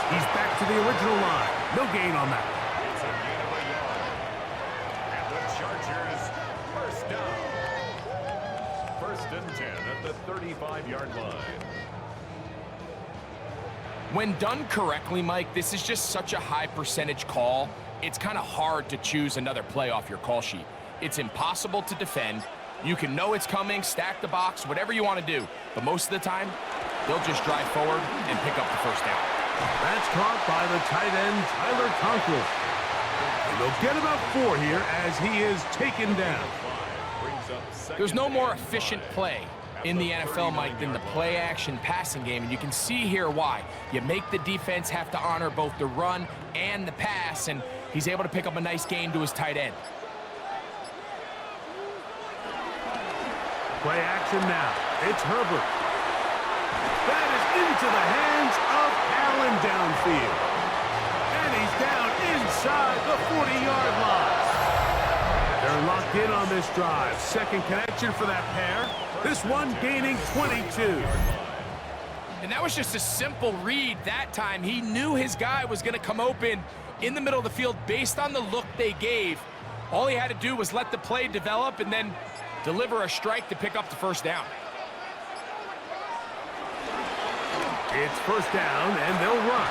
He's back to the original line. No gain on that. It's a gain of a yard. And the Chargers first down. 1st and 10 at the 35-yard line. When done correctly, Mike, this is just such a high percentage call. It's kind of hard to choose another play off your call sheet. It's impossible to defend. You can know it's coming, stack the box, whatever you want to do. But most of the time, they'll just drive forward and pick up the first down. That's caught by the tight end, Tyler Conklin. And they'll get about 4 here as he is taken down. There's no more efficient play in the NFL, Mike, than the play-action passing game. And you can see here why. You make the defense have to honor both the run and the pass, and he's able to pick up a nice gain to his tight end. Play action now. It's Herbert. That is into the hands of Allen downfield. And he's down inside the 40-yard line. They're locked in on this drive. Second connection for that pair. This one gaining 22. And that was just a simple read that time. He knew his guy was going to come open in the middle of the field based on the look they gave. All he had to do was let the play develop and then deliver a strike to pick up the first down. It's first down, and they'll run.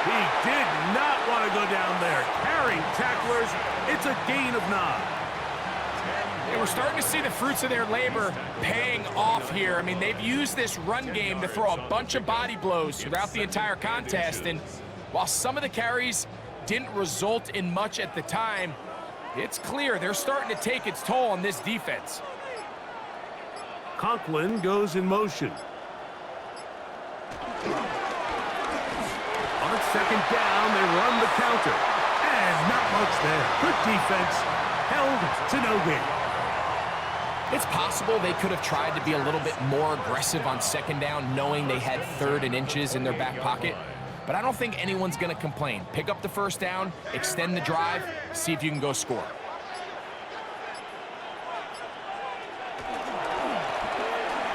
He did not want to go down there. Carrying tacklers, it's a gain of 9. And we're starting to see the fruits of their labor paying off here. I mean, they've used this run game to throw a bunch of body blows throughout the entire contest. And while some of the carries didn't result in much at the time, it's clear they're starting to take its toll on this defense. Conklin goes in motion. On 2nd down, they run the counter. And not much there. Good defense, held to no gain. It's possible they could have tried to be a little bit more aggressive on 2nd down, knowing they had 3rd and inches in their back pocket. But I don't think anyone's going to complain. Pick up the first down, extend the drive, see if you can go score.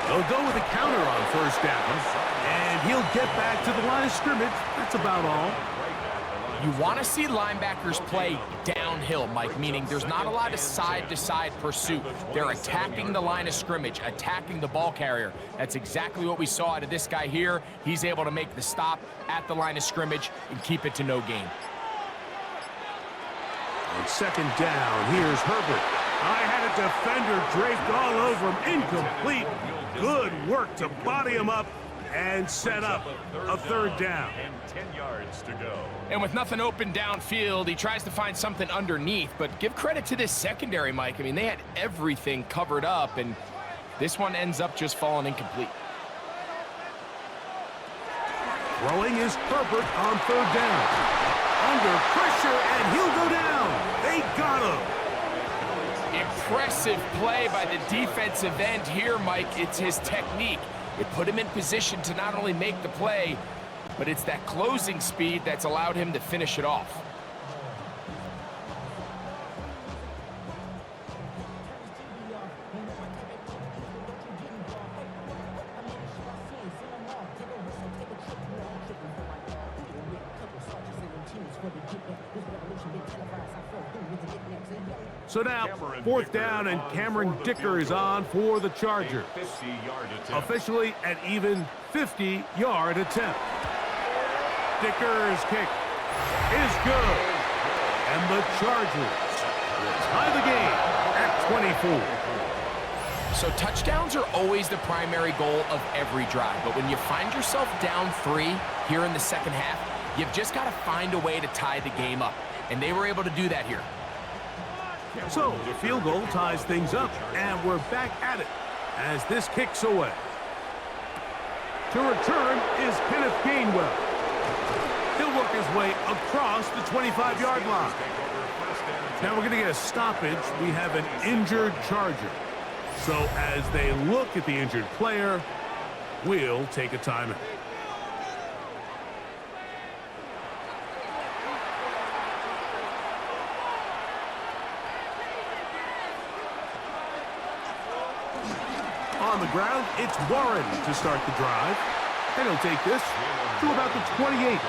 They'll go with a counter on first down, and he'll get back to the line of scrimmage. That's about all. You want to see linebackers play downhill, Mike, meaning there's not a lot of side-to-side pursuit. They're attacking the line of scrimmage, attacking the ball carrier. That's exactly what we saw out of this guy here. He's able to make the stop at the line of scrimmage and keep it to no gain. On second down, here's Herbert. I had a defender draped all over him. Incomplete. Good work to body him up and set up a third down. And 10 yards to go. And with nothing open downfield, he tries to find something underneath. But give credit to this secondary, Mike. I mean, they had everything covered up, and this one ends up just falling incomplete. Throwing is Herbert on third down. Under pressure, and he'll go down. They got him. Impressive play by the defensive end here, Mike. It's his technique. It put him in position to not only make the play, but it's that closing speed that's allowed him to finish it off. So now, fourth down, and Cameron Dicker is on for the Chargers. 50-yard attempt. Officially an even 50-yard attempt. Dicker's kick is good. And the Chargers will tie the game at 24. So touchdowns are always the primary goal of every drive. But when you find yourself down 3 here in the second half, you've just got to find a way to tie the game up. And they were able to do that here. So the field goal ties things up, and we're back at it as this kicks away. To return is Kenneth Gainwell. He'll work his way across the 25-yard line. Now we're going to get a stoppage. We have an injured Charger. So as they look at the injured player, we'll take a timeout. On the ground, it's Warren to start the drive. And he'll take this to about the 28.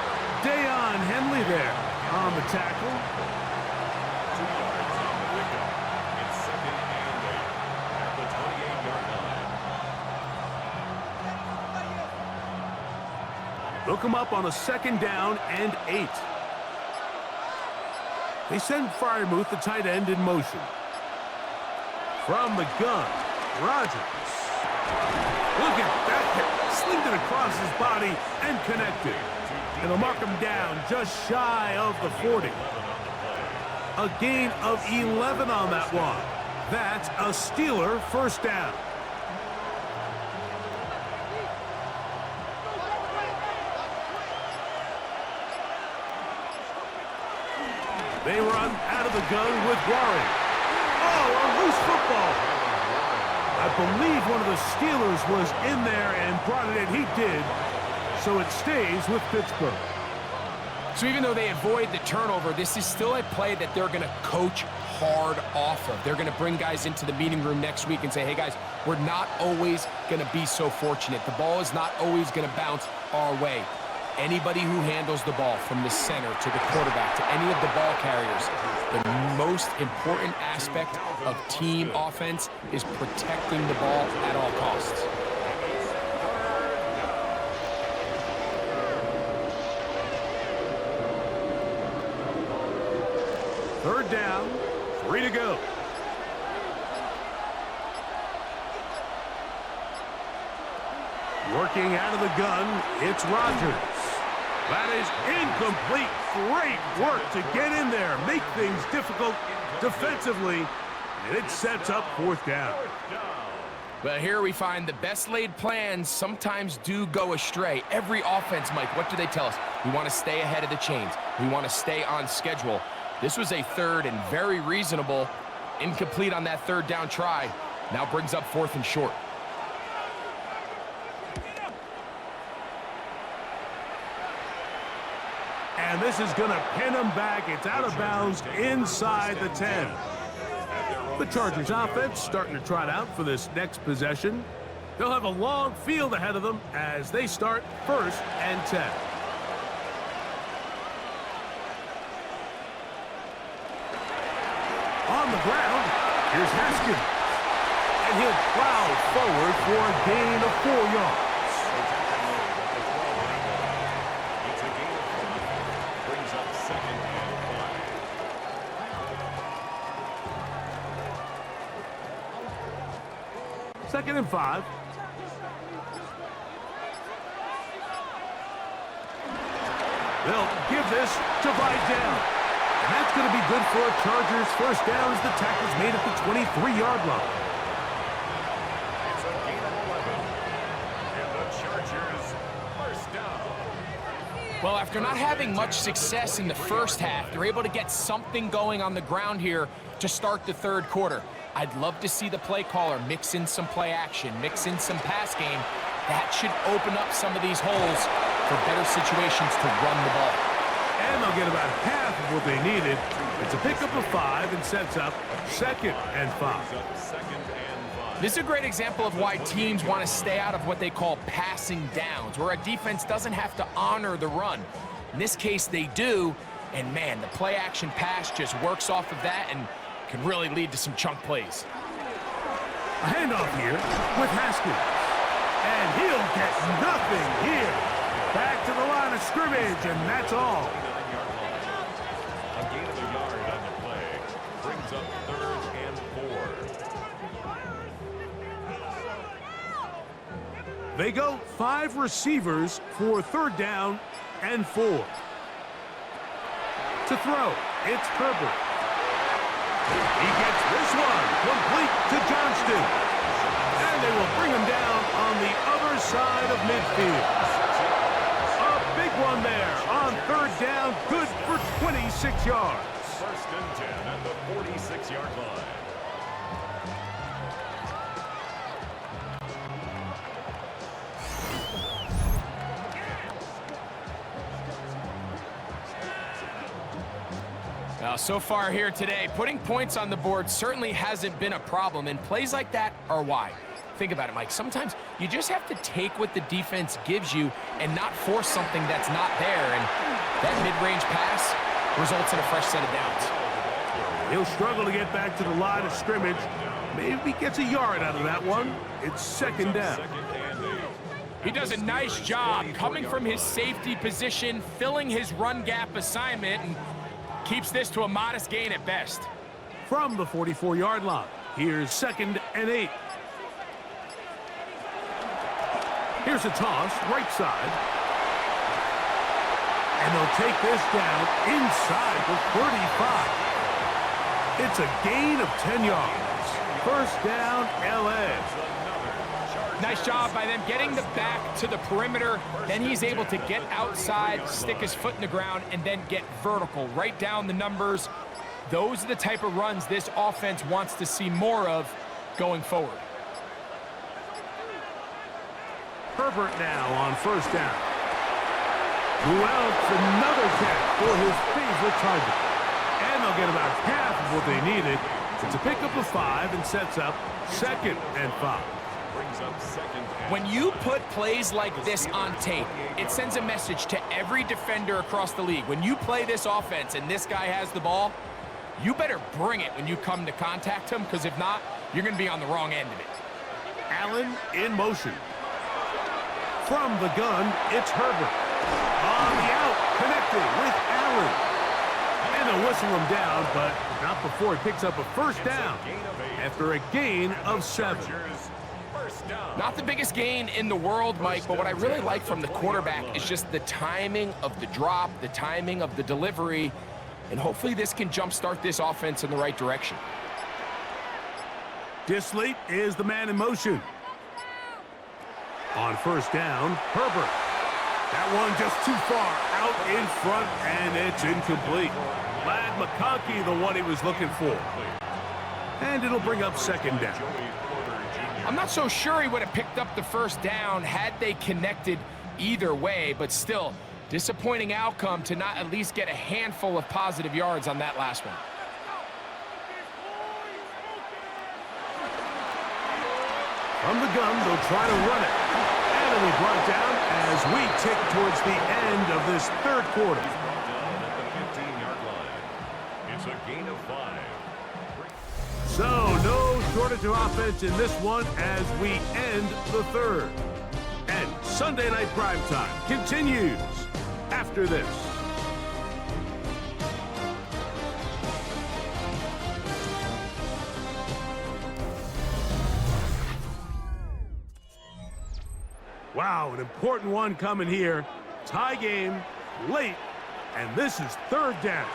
Dayon Henley there on the tackle. 2 yards on the pickup. It's second and 8 at the 28-yard line. They'll come up on a second down and 8. They send Freiermuth, the tight end, in motion. From the gun, Rodgers. Look at that hit. Slinged it across his body and connected. And they'll mark him down just shy of the 40. A gain of 11 on that one. That's a Steeler first down. They run out of the gun with Warren. Oh, a loose football. I believe one of the Steelers was in there and brought it in. He did. So it stays with Pittsburgh. So even though they avoid the turnover, this is still a play that they're going to coach hard off of. They're going to bring guys into the meeting room next week and say, hey, guys, we're not always going to be so fortunate. The ball is not always going to bounce our way. Anybody who handles the ball from the center to the quarterback to any of the ball carriers, the most important aspect of team offense is protecting the ball at all costs. Third down, 3 to go. Working out of the gun, it's Rodgers. That is incomplete. Great work to get in there, make things difficult defensively, and it sets up fourth down. But here we find the best laid plans sometimes do go astray. Every offense, Mike, what do they tell us? We want to stay ahead of the chains. We want to stay on schedule. This was a third and very reasonable. Incomplete on that third down try. Now brings up fourth and short. And this is going to pin him back. It's out of bounds inside the 10. The Chargers offense starting to trot out for this next possession. They'll have a long field ahead of them as they start first and 10. the ground. Here's Haskins. And he'll plow forward for a gain of 4 yards. It's a gain of 5. Brings up 2nd and 5. 2nd and 5. They'll give this to Vidal. And that's going to be good for a Chargers first down as the tackle's made at the 23-yard line. It's a gain of 11. And the Chargers first down. Well, after not having much success in the first half, they're able to get something going on the ground here to start the third quarter. I'd love to see the play caller mix in some play action, mix in some pass game. That should open up some of these holes for better situations to run the ball. And they'll get about half of what they needed. It's a pickup of 5 and sets up 2nd and 5. This is a great example of why teams want to stay out of what they call passing downs, where a defense doesn't have to honor the run. In this case, they do, and man, the play-action pass just works off of that and can really lead to some chunk plays. A handoff here with Haskins. And he'll get nothing here. Back to the line of scrimmage, and that's all. A gain of a yard on the play. Brings up 3rd and 4. They go 5 receivers for 3rd down and 4. To throw, it's Herbert. He gets this one complete to Johnston. And they will bring him down on the other side of midfield. A big one there on 3rd down, good for 26 yards. 1st and 10 at the 46-yard line. Now, so far here today, putting points on the board certainly hasn't been a problem, and plays like that are why. Think about it, Mike. Sometimes you just have to take what the defense gives you and not force something that's not there, and that mid-range pass results in a fresh set of downs. He'll struggle to get back to the line of scrimmage. Maybe he gets a yard out of that one. It's 2nd down. He does a nice job coming from his safety position, filling his run gap assignment, and keeps this to a modest gain at best. From the 44-yard line, here's 2nd and 8. Here's a toss, right side. And they'll take this down inside the 35. It's a gain of 10 yards. First down, L.A. Nice job by them getting the back to the perimeter. Then he's able to get outside, stick his foot in the ground, and then get vertical, right down the numbers. Those are the type of runs this offense wants to see more of going forward. Herbert now on 1st down. Wells another catch for his favorite target. And they'll get about half of what they needed. It's a pickup of 5 and sets up 2nd and 5. When you put plays like this on tape, it sends a message to every defender across the league. When you play this offense and this guy has the ball, you better bring it when you come to contact him, because if not, you're going to be on the wrong end of it. Allen in motion. From the gun, it's Herbert. On the out, connected with Allen. And they'll whistle him down, but not before he picks up a first down after a gain of 7. Not the biggest gain in the world, Mike, but what I really like from the quarterback is just the timing of the drop, the timing of the delivery, and hopefully this can jumpstart this offense in the right direction. Disley is the man in motion. On 1st down, Herbert. That one just too far out in front, and it's incomplete. Ladd McConkey, the one he was looking for. And it'll bring up 2nd down. I'm not so sure he would have picked up the first down had they connected either way, but still, disappointing outcome to not at least get a handful of positive yards on that last one. From the gun, they'll try to run it. And it'll be brought down as we tick towards the end of this third quarter. At the 15-yard line. It's a gain of 5. So, no shortage of offense in this one as we end the third. And Sunday Night Primetime continues after this. Wow, an important one coming here. Tie game, late, and this is third down.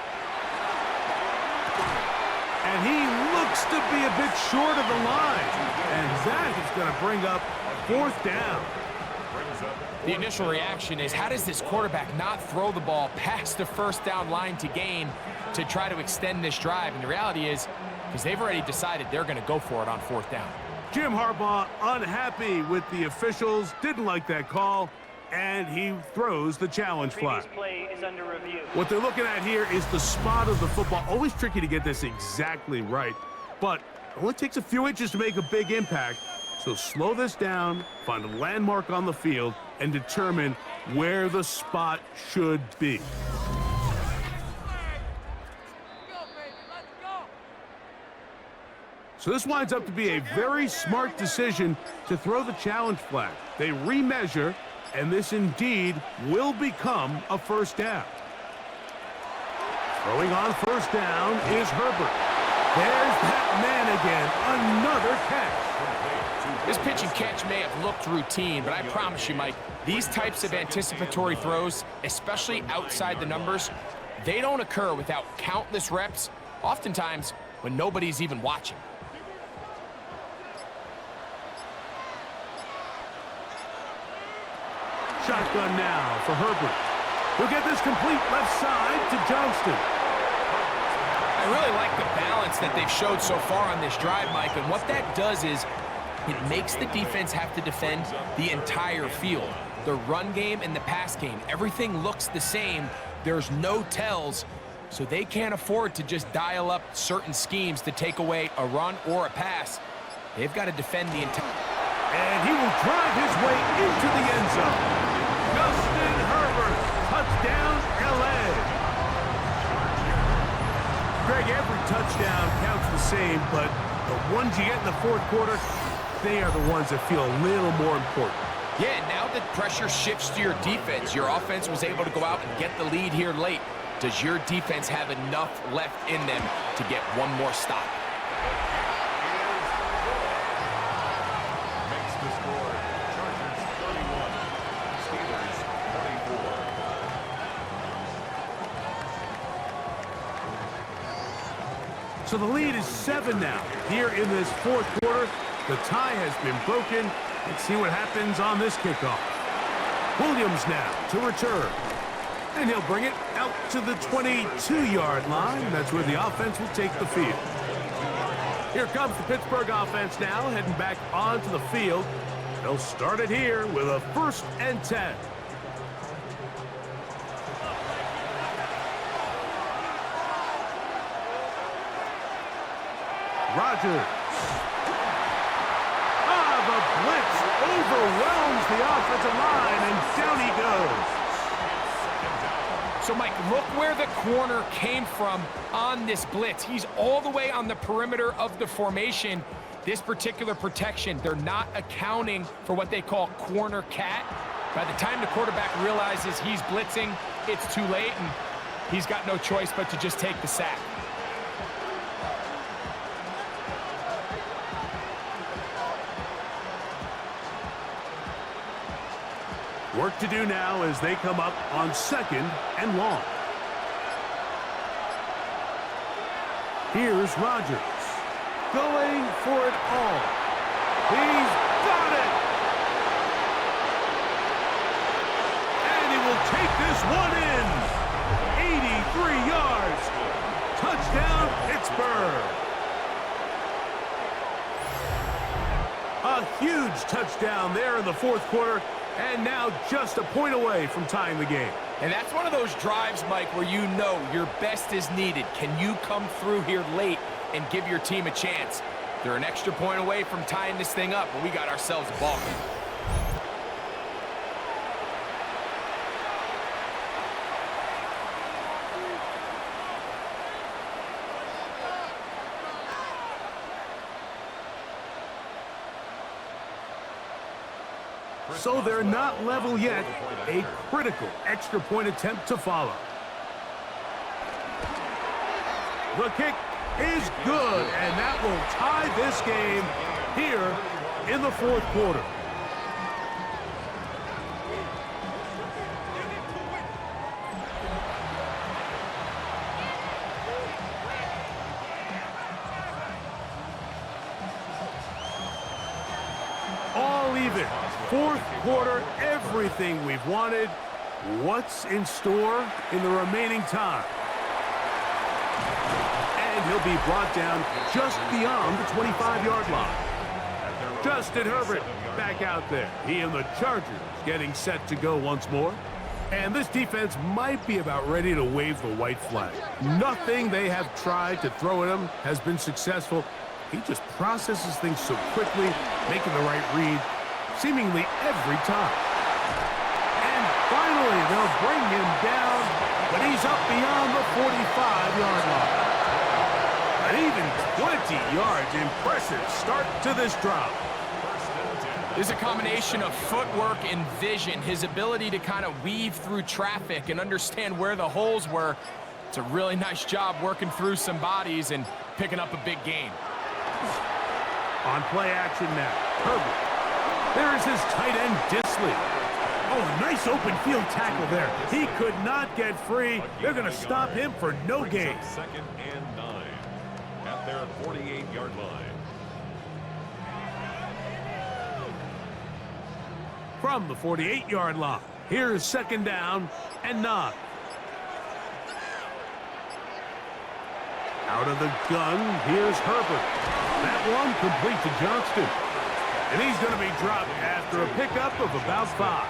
And he looks to be a bit short of the line. And that is going to bring up fourth down. The initial reaction is, how does this quarterback not throw the ball past the first down line to gain to try to extend this drive? And the reality is, because they've already decided they're going to go for it on fourth down. Jim Harbaugh unhappy with the officials, didn't like that call, and he throws the challenge flag. Play is under review. What they're looking at here is the spot of the football. Always tricky to get this exactly right, but it only takes a few inches to make a big impact. So slow this down, find a landmark on the field, and determine where the spot should be. So this winds up to be a very smart decision to throw the challenge flag. They remeasure, and this indeed will become a first down. Throwing on first down is Herbert. There's that man again, another catch. This pitch and catch may have looked routine, but I promise you, Mike, these types of anticipatory throws, especially outside the numbers, they don't occur without countless reps, oftentimes when nobody's even watching. Shotgun now for Herbert. He'll get this complete left side to Johnston. I really like the balance that they've showed so far on this drive, Mike, and what that does is it makes the defense have to defend the entire field. The run game and the pass game, everything looks the same. There's no tells, so they can't afford to just dial up certain schemes to take away a run or a pass. They've got to defend the entire... And he will drive his way into the end zone. Justin Herbert, touchdown, L.A. Greg, every touchdown counts the same, but the ones you get in the fourth quarter, they are the ones that feel a little more important. Yeah, now that pressure shifts to your defense, your offense was able to go out and get the lead here late. Does your defense have enough left in them to get one more stop? Makes the score. Chargers 31, Steelers 24. So the lead is 7 now. Here in this fourth quarter, the tie has been broken. Let's see what happens on this kickoff. Williams now to return. And he'll bring it out to the 22-yard line. That's where the offense will take the field. Here comes the Pittsburgh offense now, heading back onto the field. They'll start it here with a 1st and 10. Rodgers. The blitz overwhelms the offensive line, and down he goes. So, Mike, look where the corner came from on this blitz. He's all the way on the perimeter of the formation. This particular protection, they're not accounting for what they call corner cat. By the time the quarterback realizes he's blitzing, it's too late, and he's got no choice but to just take the sack. Work to do now as they come up on 2nd and long. Here's Rodgers going for it all. He's got it! And he will take this one in. 83 yards. Touchdown, Pittsburgh. A huge touchdown there in the fourth quarter. And now just a point away from tying the game. And that's one of those drives, Mike, where you know your best is needed. Can you come through here late and give your team a chance? They're an extra point away from tying this thing up, but we got ourselves a ball game. So they're not level yet. A critical extra point attempt to follow. The kick is good, and that will tie this game here in the fourth quarter. All even. Fourth quarter, everything we've wanted. What's in store in the remaining time? And he'll be brought down just beyond the 25-yard line. Justin Herbert back out there. He and the Chargers getting set to go once more. And this defense might be about ready to wave the white flag. Nothing they have tried to throw at him has been successful. He just processes things so quickly, making the right read seemingly every time. And finally, they'll bring him down, but he's up beyond the 45-yard line. An even 20 yards. Impressive start to this drive. There's a combination of footwork and vision, his ability to kind of weave through traffic and understand where the holes were. It's a really nice job working through some bodies and picking up a big gain. On play action now, Herbert. There's his tight end, Disley. Oh, nice open field tackle there. He could not get free. They're going to stop him for no gain. 2nd and 9 at their 48-yard line. From the 48-yard line, here's 2nd down and 9. Out of the gun, here's Herbert. That one complete to Johnston. And he's going to be dropped after a pickup of about 5.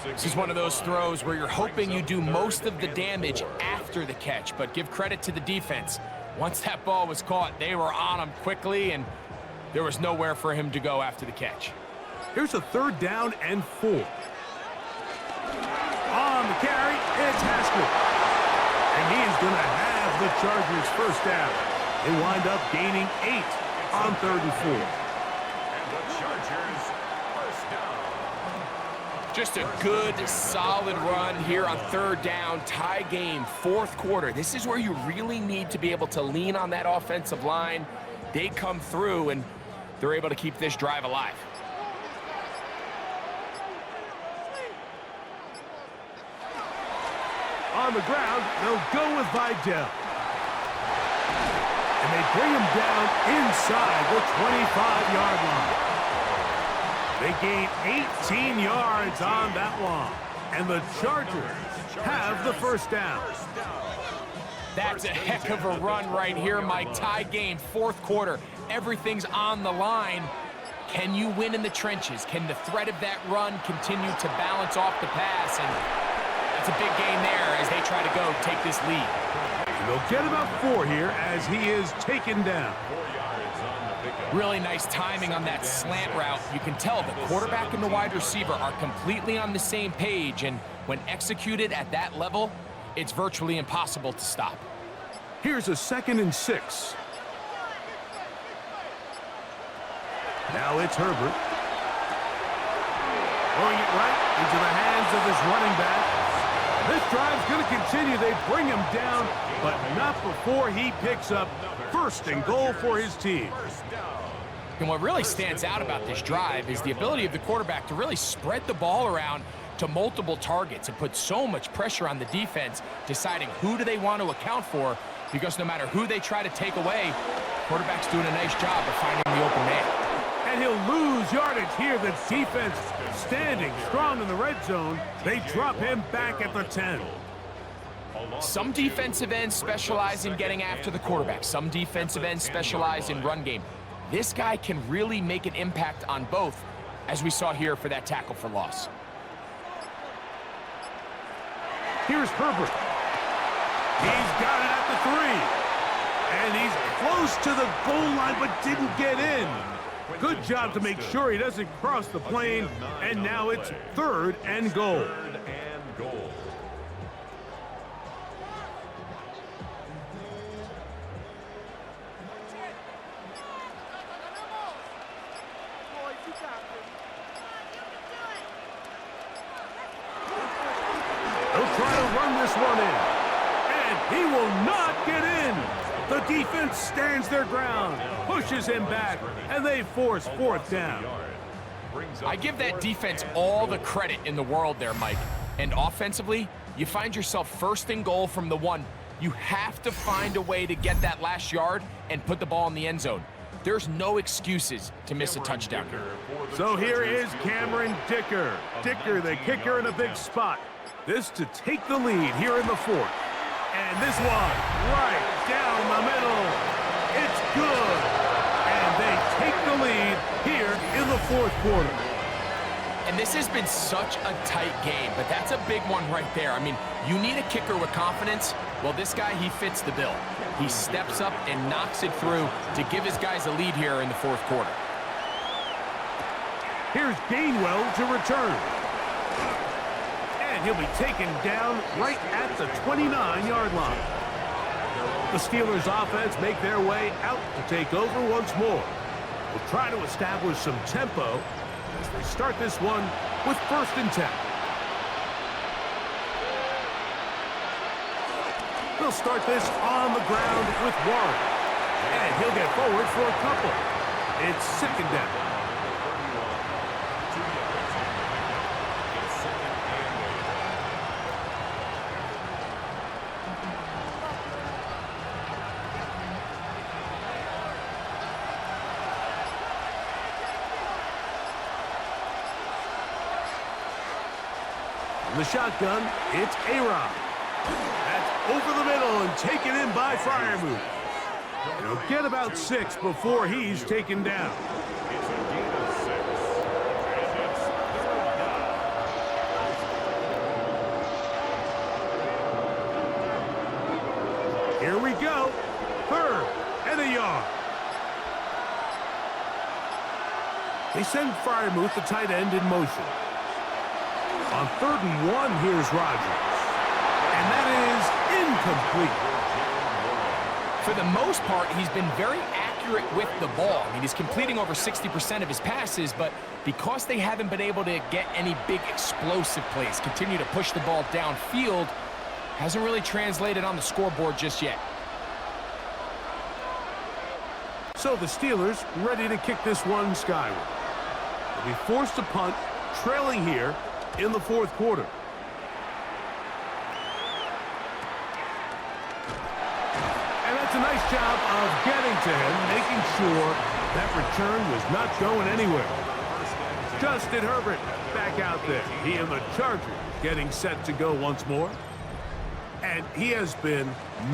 This is one of those throws where you're hoping you do most of the damage after the catch, but give credit to the defense. Once that ball was caught, they were on him quickly, and there was nowhere for him to go after the catch. Here's a 3rd down and 4. On the carry, it's Haskell. And he is going to have the Chargers first down. They wind up gaining 8 on 3rd and 4. And the Chargers first down. Just a good, solid run here on 3rd down, tie game, 4th quarter. This is where you really need to be able to lean on that offensive line. They come through, and they're able to keep this drive alive. On the ground, they'll go with Vidal. And they bring him down inside the 25-yard line. They gain 18 yards on that one. And the Chargers have the first down. That's a heck of a run right here, Mike. Tie game, 4th quarter. Everything's on the line. Can you win in the trenches? Can the threat of that run continue to balance off the pass? And that's a big gain there as they try to go take this lead. And they'll get about 4 here as he is taken down. 4 yards on the pickup. Really nice timing on that slant route. You can tell the quarterback and the wide receiver are completely on the same page, and when executed at that level, it's virtually impossible to stop. Here's a 2nd and 6. Now it's Herbert. Throwing it right into the hands of his running back. This drive's going to continue. They bring him down, but not before he picks up 1st and goal for his team. And what really stands out about this drive is the ability of the quarterback to really spread the ball around to multiple targets and put so much pressure on the defense, deciding who do they want to account for, because no matter who they try to take away, quarterback's doing a nice job of finding the open man. And he'll lose yardage here. The defense standing strong in the red zone. They drop him back at the 10. Some defensive ends specialize in getting after the quarterback. Some defensive ends specialize in run game. This guy can really make an impact on both, as we saw here for that tackle for loss. Here's Herbert. He's got it at the 3. And he's close to the goal line, but didn't get in. Good job to make sure he doesn't cross the plane. And now it's 3rd and goal. 3rd and goal. He'll try to run this one in. And he will not get in. The defense stands their ground, pushes him back, and they force fourth down. I give that defense all the credit in the world there, Mike. And offensively, you find yourself first and goal from the 1. You have to find a way to get that last yard and put the ball in the end zone. There's no excuses to miss a touchdown. So here is Cameron Dicker. Dicker, the kicker, in a big spot. This to take the lead here in the 4th. And this one, right down the middle. It's good. And they take the lead here in the 4th quarter. And this has been such a tight game, but that's a big one right there. I mean, you need a kicker with confidence. Well, this guy, he fits the bill. He steps up and knocks it through to give his guys a lead here in the 4th quarter. Here's Gainwell to return. And he'll be taken down right at the 29-yard line. The Steelers offense make their way out to take over once more. We'll try to establish some tempo as they start this one with 1st and 10. They'll start this on the ground with Warren. And he'll get forward for a couple. It's 2nd down. The shotgun, it's A-Rod. That's over the middle and taken in by Freiermuth. He'll get about 6 before he's taken down. It's a gain of 6. And it's 3rd down. Here we go. 3rd and a yard. They send Freiermuth, the tight end, in motion. On 3rd and 1, here's Rodgers. And that is incomplete. For the most part, he's been very accurate with the ball. I mean, he's completing over 60% of his passes, but because they haven't been able to get any big explosive plays, continue to push the ball downfield, hasn't really translated on the scoreboard just yet. So the Steelers ready to kick this one skyward. They'll be forced to punt, trailing here in the 4th quarter. And that's a nice job of getting to him, making sure that return was not going anywhere. Justin Herbert back out there. He and the Chargers getting set to go once more. And he has been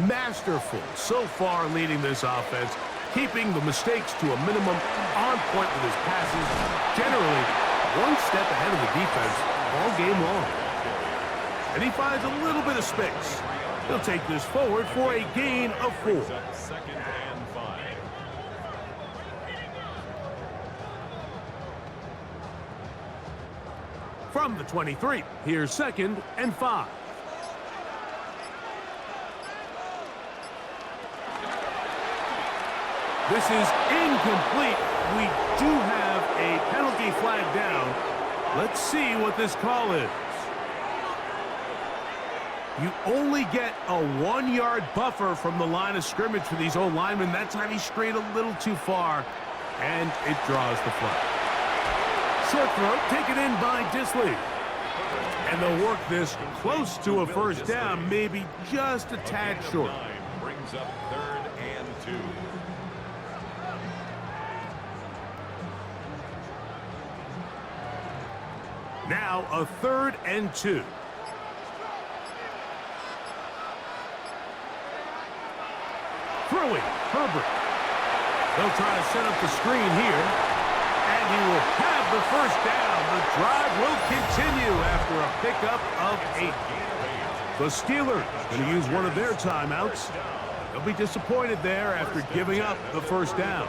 masterful so far leading this offense, keeping the mistakes to a minimum, on point with his passes, generally one step ahead of the defense all game long. And he finds a little bit of space. He'll take this forward for a gain of 4. 2nd and 5. From the 23, here's 2nd and 5. This is incomplete. We do have a penalty flag down. Let's see what this call is. You only get a 1-yard buffer from the line of scrimmage for these old linemen. That time he strayed a little too far, and it draws the flag. Short throw taken in by Disley. And they'll work this close to a 1st down, maybe just a tad short. Brings up 3rd and 2. Now a 3rd and 2. Throwing, Herbert. They'll try to set up the screen here. And he will have the 1st down. The drive will continue after a pickup of 8. The Steelers going to use one of their timeouts. They'll be disappointed there after giving up the 1st down.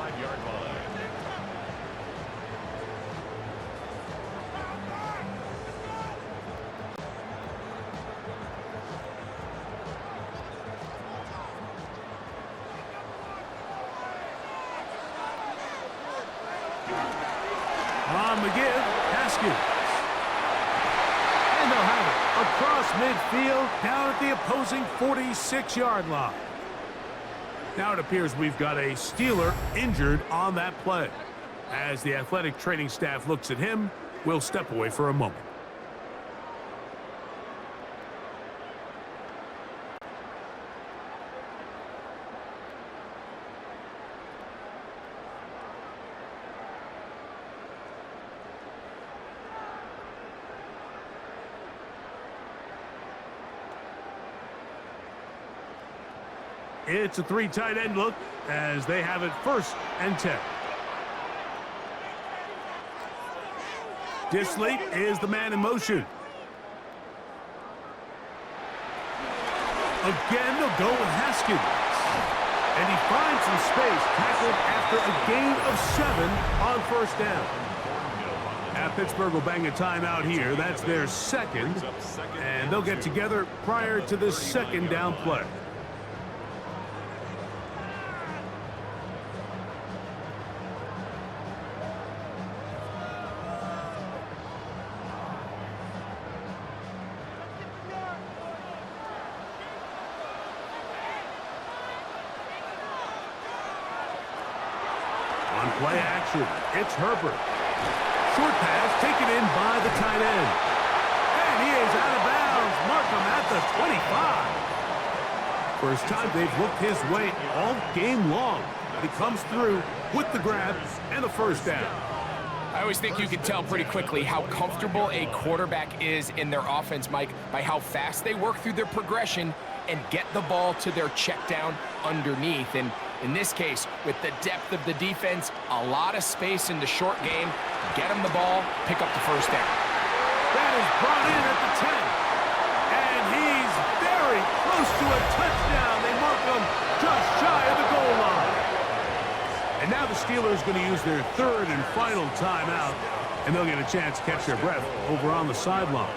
On the give, Haskins. And they'll have it across midfield, down at the opposing 46-yard line. Now it appears we've got a Steeler injured on that play. As the athletic training staff looks at him, we'll step away for a moment. It's a three tight end look as they have it 1st and 10. Disley is the man in motion. Again, they'll go with Haskins. And he finds some space, tackled after a gain of 7 on 1st down. Now Pittsburgh will bang a timeout here. That's their 2nd. And they'll get together prior to this 2nd down play. Play action. It's Herbert. Short pass taken in by the tight end. And he is out of bounds. Markham at the 25. First time they've looked his way all game long. He comes through with the grab and the 1st down. I always think you can tell pretty quickly how comfortable a quarterback is in their offense, Mike, by how fast they work through their progression and get the ball to their check down underneath. And in this case, with the depth of the defense, a lot of space in the short game, get him the ball, pick up the 1st down. That is brought in at the 10. And he's very close to a touchdown. They mark him just shy of the goal line. And now the Steelers going to use their 3rd and final timeout, and they'll get a chance to catch their breath over on the sideline.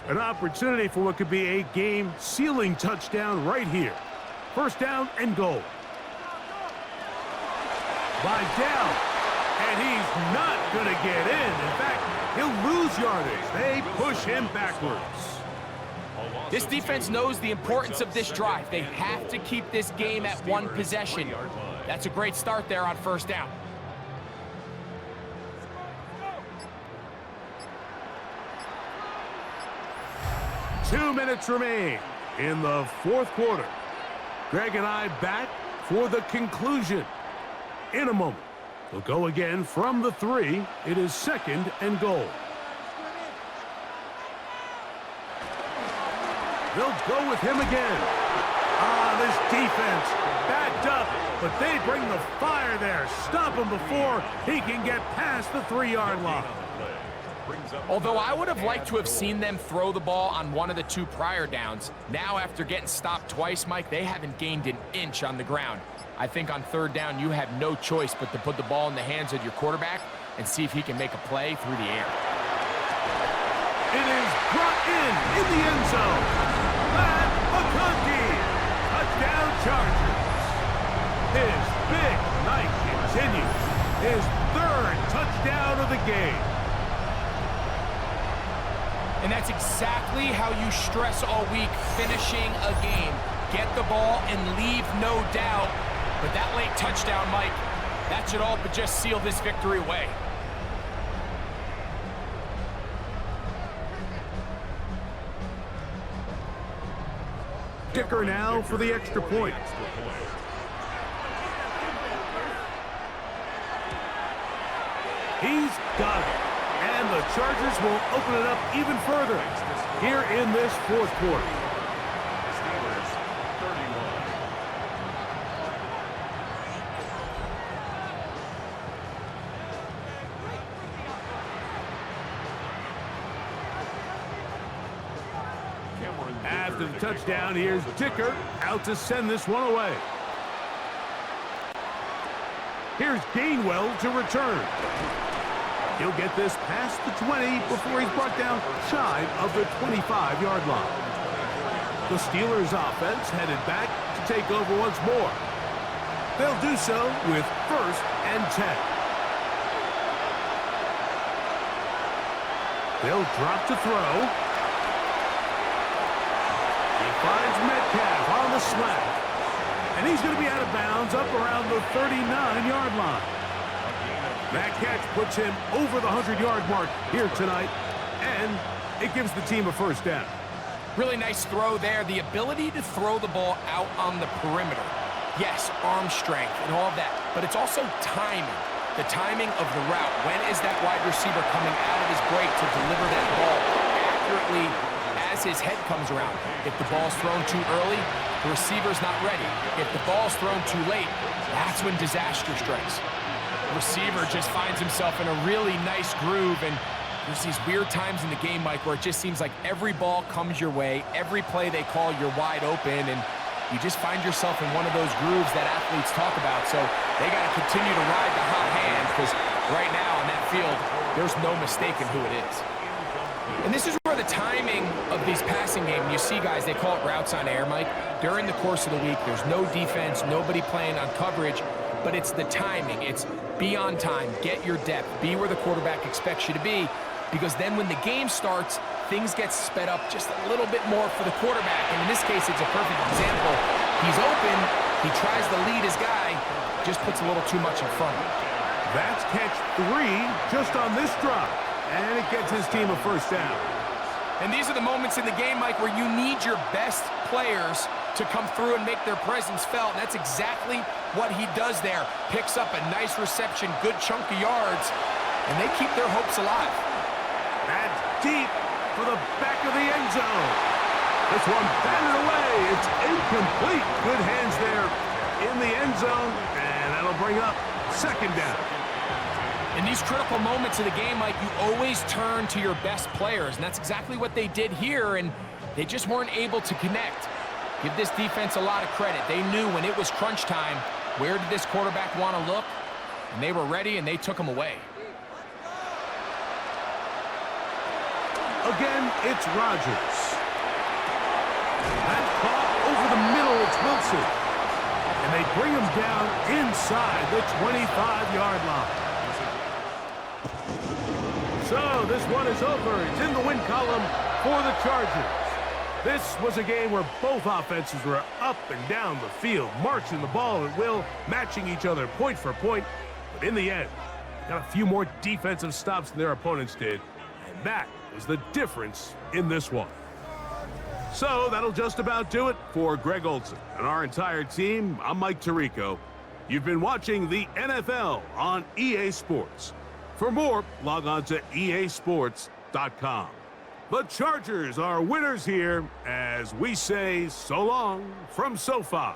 An opportunity for what could be a game-sealing touchdown right here. 1st down and goal. By down, and he's not going to get in. In fact, he'll lose yardage. They push him backwards. This defense knows the importance of this drive. They have to keep this game at 1 possession. That's a great start there on 1st down. Two minutes remain in the 4th quarter. Greg and I back for the conclusion in a moment. We'll go again from the 3. It is 2nd and goal. They'll go with him again. This defense backed up, but they bring the fire there. Stop him before he can get past the 3-yard line. Although I would have liked to have seen them throw the ball on one of the 2 prior downs, now after getting stopped twice, Mike, they haven't gained an inch on the ground. I think on 3rd down, you have no choice but to put the ball in the hands of your quarterback and see if he can make a play through the air. It is brought in the end zone. Matt McConkey, touchdown Chargers. His big night continues. His 3rd touchdown of the game. And that's exactly how you stress all week, finishing a game. Get the ball and leave no doubt. But that late touchdown, Mike, that should all but just seal this victory away. Dicker now for the extra point. He's got it. And the Chargers will open it up even further here in this 4th quarter. Steelers 31. After the touchdown, here's Dicker out to send this one away. Here's Gainwell to return. He'll get this past the 20 before he's brought down shy of the 25-yard line. The Steelers offense headed back to take over once more. They'll do so with 1st and 10. They'll drop to throw. He finds Metcalf on the slant. And he's going to be out of bounds up around the 39-yard line. That catch puts him over the 100-yard mark here tonight. And it gives the team a 1st down. Really nice throw there. The ability to throw the ball out on the perimeter. Yes, arm strength and all of that. But it's also timing. The timing of the route. When is that wide receiver coming out of his break to deliver that ball accurately as his head comes around? If the ball's thrown too early, the receiver's not ready. If the ball's thrown too late, that's when disaster strikes. The receiver just finds himself in a really nice groove, and there's these weird times in the game, Mike, where it just seems like every ball comes your way, every play they call, you're wide open, and you just find yourself in one of those grooves that athletes talk about. So they got to continue to ride the hot hand, because right now on that field, there's no mistaking who it is. And this is where the timing of these passing games, you see guys, they call it routes on air, Mike. During the course of the week, there's no defense, nobody playing on coverage, but it's the timing. It's be on time, get your depth, be where the quarterback expects you to be, because then when the game starts, things get sped up just a little bit more for the quarterback. And in this case, it's a perfect example. He's open, he tries to lead his guy, just puts a little too much in front of him. That's catch 3 just on this drive. And it gets his team a 1st down. And these are the moments in the game, Mike, where you need your best players to come through and make their presence felt. And that's exactly what he does there. Picks up a nice reception, good chunk of yards, and they keep their hopes alive. That's deep for the back of the end zone. This one batted away. It's incomplete. Good hands there in the end zone, and that'll bring up 2nd down. In these critical moments of the game, Mike, you always turn to your best players, and that's exactly what they did here, and they just weren't able to connect. Give this defense a lot of credit. They knew when it was crunch time, where did this quarterback want to look, and they were ready, and they took him away. Again, it's Rodgers. That caught over the middle, it's Wilson. And they bring him down inside the 25-yard line. So this one is over. It's in the win column for the Chargers. This was a game where both offenses were up and down the field, marching the ball at will, matching each other point for point. But in the end, got a few more defensive stops than their opponents did. And that was the difference in this one. So that'll just about do it for Greg Olsen and our entire team. I'm Mike Tirico. You've been watching the NFL on EA Sports. For more, log on to easports.com. The Chargers are winners here as we say so long from SoFi.